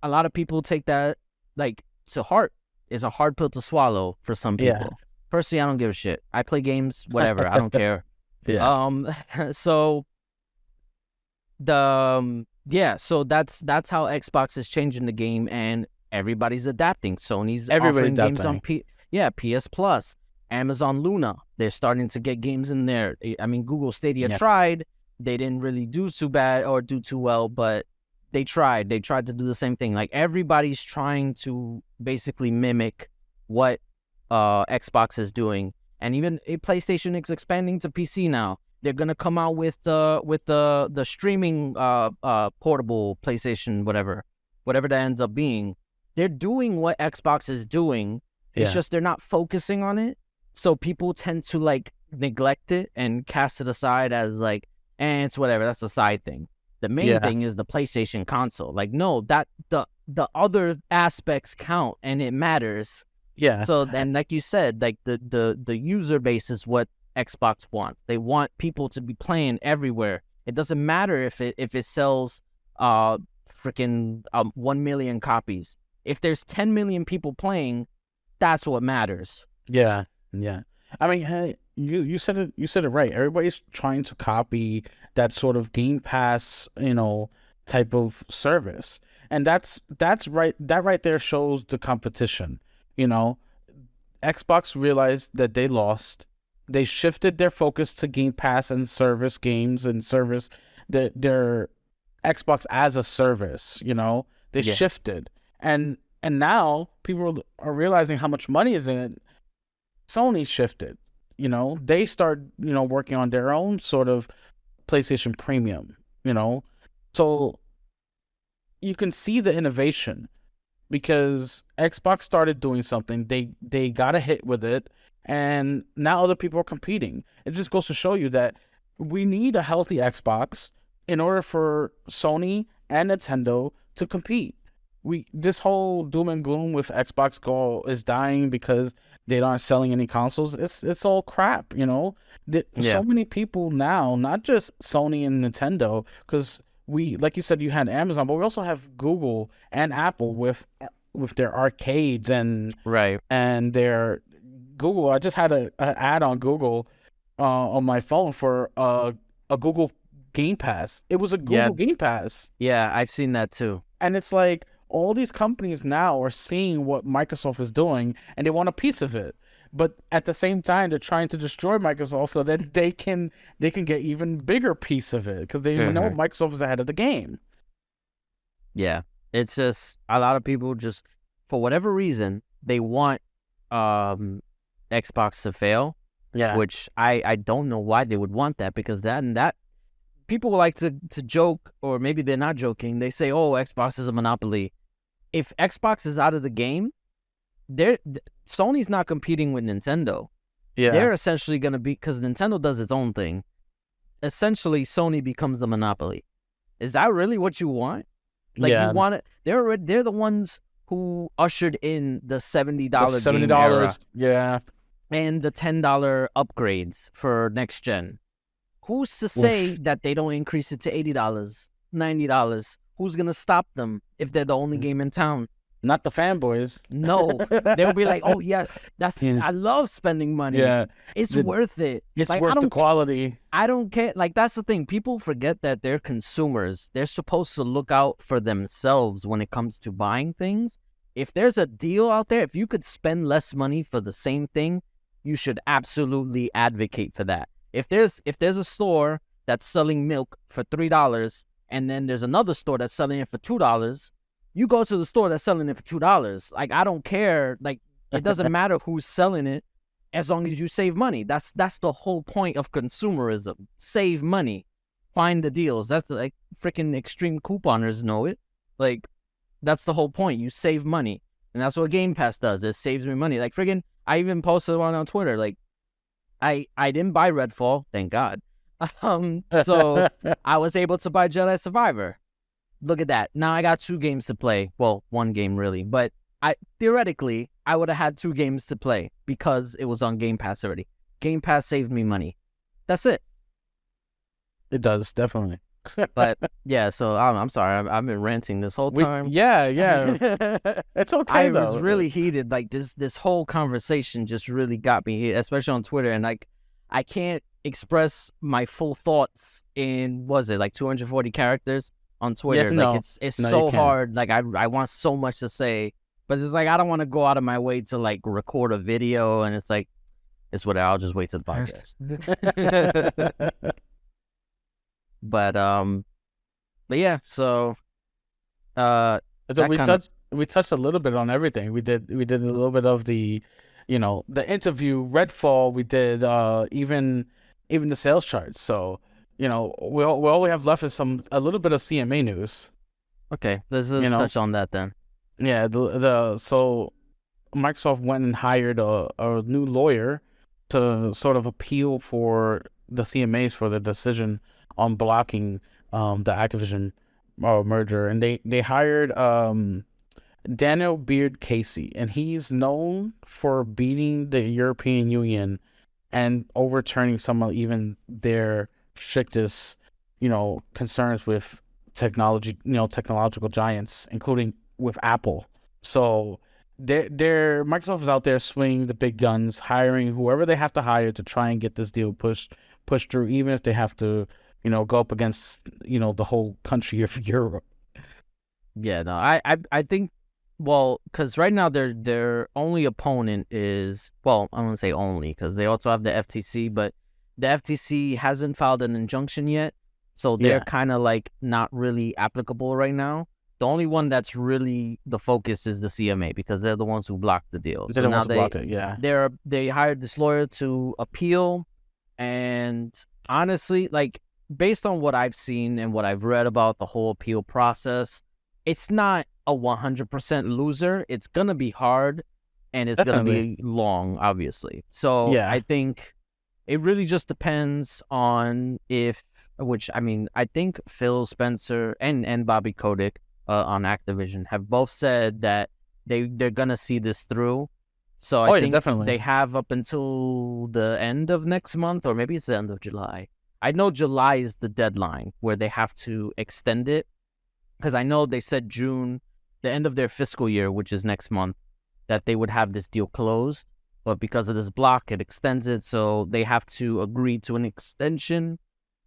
a lot of people take that like to heart. It's a hard pill to swallow for some yeah, people. Personally, I don't give a shit. I play games, whatever. I don't care. yeah, Um, so yeah, so that's how Xbox is changing the game, and everybody's adapting. Sony's everybody's offering games on adapting, PS Plus, Amazon Luna. They're starting to get games in there. I mean, Google Stadia yeah, tried. They didn't really do too bad or do too well, but they tried. They tried to do the same thing. Like everybody's trying to basically mimic what Xbox is doing, and even PlayStation is expanding to PC now. They're gonna come out with the streaming portable PlayStation, whatever that ends up being. They're doing what Xbox is doing. It's yeah, just they're not focusing on it. So people tend to like neglect it and cast it aside as like, it's whatever. That's a side thing. The main yeah, thing is the PlayStation console. Like, no, that the other aspects count and it matters. yeah, So then, like you said, like the user base is what Xbox wants. They want people to be playing everywhere. It doesn't matter if it sells freaking 1 million copies. If there's 10 million people playing, that's what matters. yeah, yeah. I mean, hey, you said it right. Everybody's trying to copy that sort of Game Pass, type of service, and that's right. That right there shows the competition. You know, Xbox realized that they lost. They shifted their focus to Game Pass and service games and service their Xbox as a service. They Yeah. shifted, and now people are realizing how much money is in it. Sony shifted. They start working on their own sort of PlayStation Premium. You know, so you can see the innovation because Xbox started doing something. They got a hit with it, and now other people are competing. It just goes to show you that we need a healthy Xbox in order for Sony and Nintendo to compete. This whole doom and gloom with Xbox Go is dying because they aren't selling any consoles. It's all crap. Yeah. So many people now, not just Sony and Nintendo, because like you said, you had Amazon, but we also have Google and Apple with their arcades Right. and their Google. I just had a ad on Google on my phone for a Google Game Pass. It was a Yeah. Google Game Pass, Yeah. I've seen that too. and it's like all these companies now are seeing what Microsoft is doing, and they want a piece of it. But at the same time, they're trying to destroy Microsoft so that they can get even bigger piece of it because they know Hmm. Microsoft is ahead of the game. Yeah. It's just a lot of people just, for whatever reason, they want Xbox to fail, Yeah, which I don't know why they would want that, because that people like to joke, or maybe they're not joking. They say, "Oh, Xbox is a monopoly." If Xbox is out of the game, Sony's not competing with Nintendo. yeah, They're essentially going to be, because Nintendo does its own thing. Essentially, Sony becomes the monopoly. Is that really what you want? Like, you yeah. want it? They're the ones who ushered in the $70 The seventy game era dollars. Yeah. and the $10 upgrades for next gen. Who's to say Oof. that they don't increase it to $80, $90? Who's gonna stop them if they're the only game in town? Not the fanboys. No, they'll be like, "Oh yes, Yeah. I love spending money. Yeah. It's worth it. It's Like, worth the quality. I don't care. Like, that's the thing. People forget that they're consumers. They're supposed to look out for themselves when it comes to buying things. If there's a deal out there, if you could spend less money for the same thing, you should absolutely advocate for that. If there's a store that's selling milk for $3, and then there's another store that's selling it for $2, you go to the store that's selling it for $2. Like, I don't care. Like, it doesn't matter who's selling it, as long as you save money. That's the whole point of consumerism. Save money. Find the deals. That's like freaking extreme couponers know it. Like, that's the whole point. You save money. And that's what Game Pass does. It saves me money. Like, freaking, I even posted one on Twitter. Like, I didn't buy Redfall, thank God. So I was able to buy Jedi Survivor. Look at that. Now I got 2 games to play. Well, 1 game really, but theoretically I would have had 2 games to play because it was on Game Pass already. Game Pass saved me money. That's it. It does, definitely. But yeah, so I'm sorry. I've been ranting this whole time. Yeah. It's okay I though. was really heated. Like, this whole conversation just really got me heated, especially on Twitter. And like, I can't express my full thoughts in, was it like 240 characters on Twitter? Yeah, Like, no. it's No, you so can't. hard. Like, I want so much to say, but it's like I don't want to go out of my way to like record a video, and it's like, it's what I'll just wait till the podcast. But yeah, so So that we kind of, touched a little bit on everything. We did a little bit of the interview, Redfall. We did even the sales charts. So we all we have left is a little bit of CMA news. okay, let's You know, touch on that then. yeah. So Microsoft went and hired a new lawyer to sort of appeal for the CMAs for the decision on blocking the Activision merger, and they hired Daniel Beard Casey, and he's known for beating the European Union and overturning some of even their strictest concerns with technological giants, including with Apple. So Microsoft is out there swinging the big guns, hiring whoever they have to hire to try and get this deal pushed through, even if they have to go up against the whole country of Europe. Yeah, no, I think well, because right now their only opponent is, well, I'm gonna say only because they also have the FTC, but the FTC hasn't filed an injunction yet, so they're Yeah, kind of like not really applicable right now. The only one that's really the focus is the CMA because they're the ones who blocked the deal. they So didn't now want to block it. Yeah, they hired this lawyer to appeal, and honestly, like based on what I've seen and what I've read about the whole appeal process, it's not a 100% loser. It's going to be hard and it's going to definitely. be long, obviously. So Yeah, I think it really just depends on if, which I mean, I think Phil Spencer and Bobby Kotick on Activision have both said that they're going to see this through. So I oh yeah, think definitely. they have up until the end of next month, or maybe it's the end of July. I know July is the deadline where they have to extend it because I know they said June, the end of their fiscal year, which is next month, that they would have this deal closed. But because of this block, it extends it. So they have to agree to an extension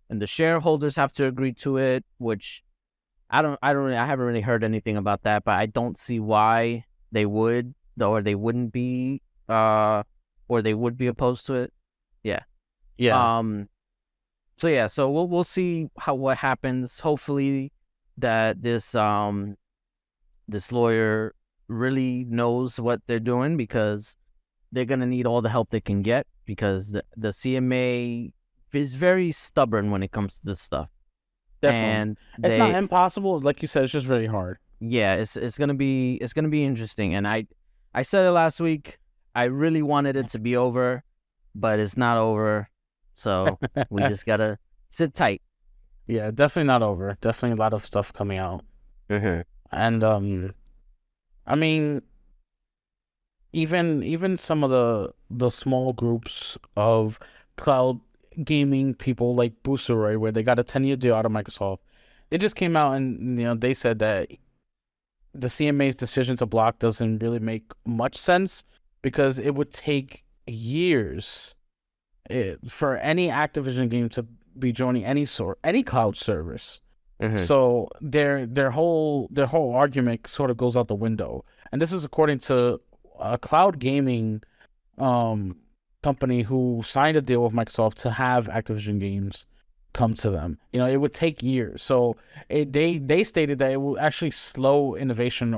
and the shareholders have to agree to it, which I haven't really heard anything about that, but I don't see why they would, or they wouldn't be, or they would be opposed to it. Yeah. Yeah, Um, so yeah, so we'll see what happens. Hopefully that this lawyer really knows what they're doing because they're gonna need all the help they can get because the CMA is very stubborn when it comes to this stuff. definitely. And It's not they impossible, like you said. It's just very hard. yeah, it's gonna be interesting. And I said it last week. I really wanted it to be over, but it's not over. So we just gotta sit tight. Yeah, definitely not over. Definitely a lot of stuff coming out. Mm-hmm. And I mean, even some of the small groups of cloud gaming people like Boosteroid, where they got a 10-year deal out of Microsoft, they just came out and they said that the CMA's decision to block doesn't really make much sense because it would take years for any Activision game to be joining any cloud service. Mm-hmm. So their whole argument sort of goes out the window. And this is according to a cloud gaming um company who signed a deal with Microsoft to have Activision games come to them. It would take years. So they stated that it will actually slow innovation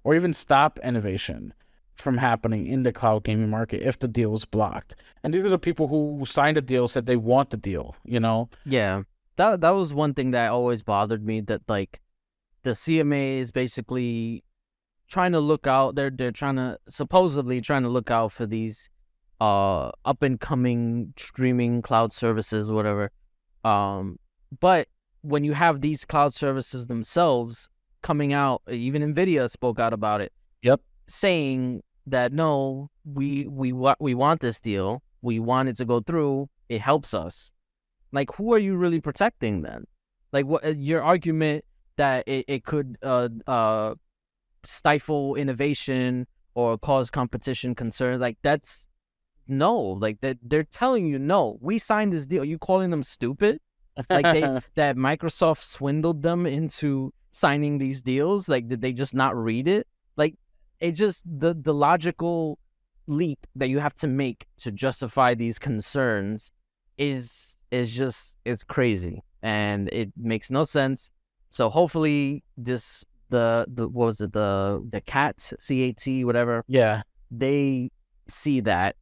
or even stop innovation from happening in the cloud gaming market if the deal is blocked. And these are the people who signed the deal, said they want the deal. Yeah, that was one thing that always bothered me. That like the CMA is basically trying to look out. They're trying to supposedly trying to look out for these up and coming streaming cloud services, whatever. But when you have these cloud services themselves coming out, even Nvidia spoke out about it, Yep. saying that no, we want this deal, we want it to go through. It helps us. Like, who are you really protecting then? Like, what your argument that it could stifle innovation or cause competition concerns? Like, that's no. Like that they're telling you no. We signed this deal. Are you calling them stupid? Like that Microsoft swindled them into signing these deals. Like, did they just not read it? Like, it just the logical leap that you have to make to justify these concerns is crazy and it makes no sense. So hopefully the what was it, the CAT whatever, Yeah. they see that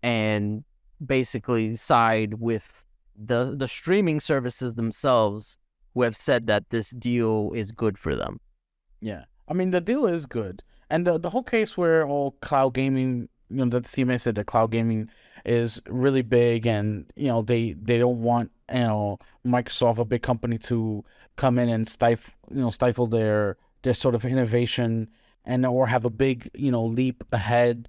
and basically side with the streaming services themselves who have said that this deal is good for them. Yeah. I mean, the deal is good. And the whole case where all cloud gaming, the CMA said that cloud gaming is really big and, they don't want, Microsoft, a big company, to come in and stifle their sort of innovation and or have a big, leap ahead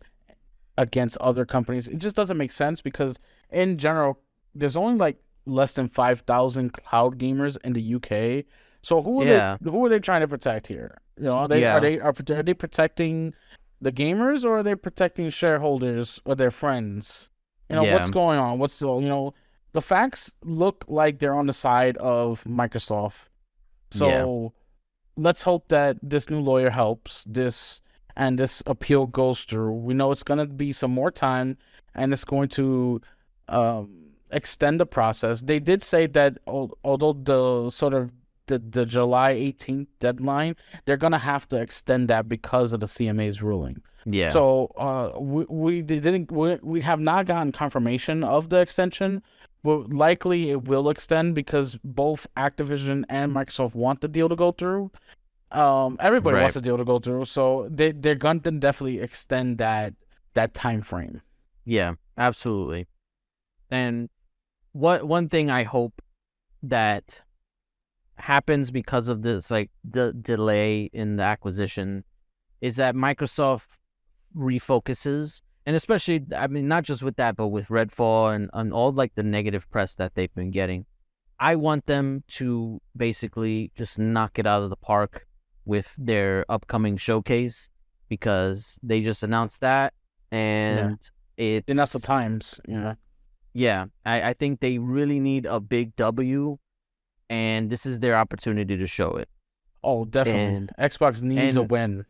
against other companies. It just doesn't make sense because in general, there's only like less than 5,000 cloud gamers in the UK. So Yeah, who are they trying to protect here? Are they are yeah, they are they protecting the gamers or are they protecting shareholders or their friends? What's yeah, going on? The facts look like they're on the side of Microsoft. yeah, So let's hope that this new lawyer helps this and this appeal goes through, we know it's going to be some more time, and it's going to extend the process. They did say that although the July 18th deadline, they're going to have to extend that because of the CMA's ruling. Yeah. So we have not gotten confirmation of the extension, but likely it will extend because both Activision and Microsoft want the deal to go through. Everybody Right. wants the deal to go through, so they're going to definitely extend that time frame. Yeah, absolutely. And one thing I hope that happens because of this, like the delay in the acquisition, is that Microsoft refocuses, and especially, I mean, not just with that, but with Redfall and all like the negative press that they've been getting. I want them to basically just knock it out of the park with their upcoming showcase, because they just announced that, and And that's the times. yeah, I think they really need a big W, and this is their opportunity to show it. Oh, definitely. And Xbox needs a win.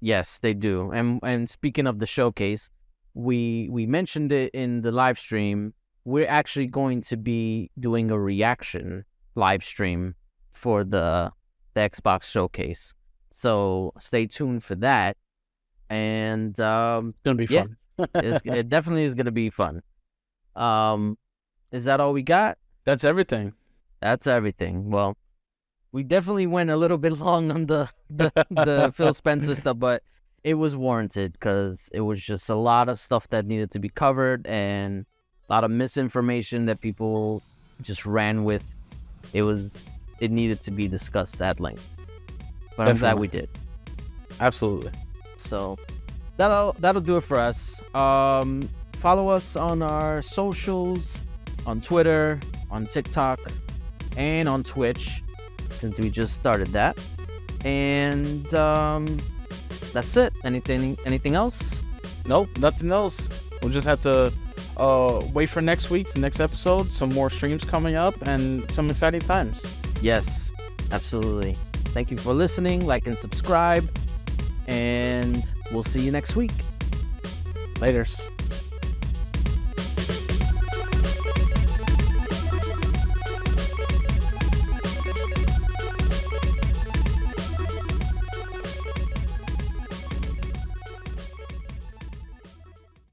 Yes, they do. And speaking of the showcase, we mentioned it in the live stream. We're actually going to be doing a reaction live stream for the Xbox showcase. So stay tuned for that. And It's gonna be fun. it definitely is gonna be fun. Is that all we got? That's everything. That's everything. Well, we definitely went a little bit long on the Phil Spencer stuff, but it was warranted because it was just a lot of stuff that needed to be covered and a lot of misinformation that people just ran with. It needed to be discussed at length, but I'm glad we did. Absolutely. So that'll do it for us. Follow us on our socials, on Twitter, on TikTok, and on Twitch, since we just started that. And that's it. Anything else? Nope, nothing else. We'll just have to wait for next episode. Some more streams coming up and some exciting times. Yes, absolutely. Thank you for listening. Like and subscribe, and we'll see you next week. Laters.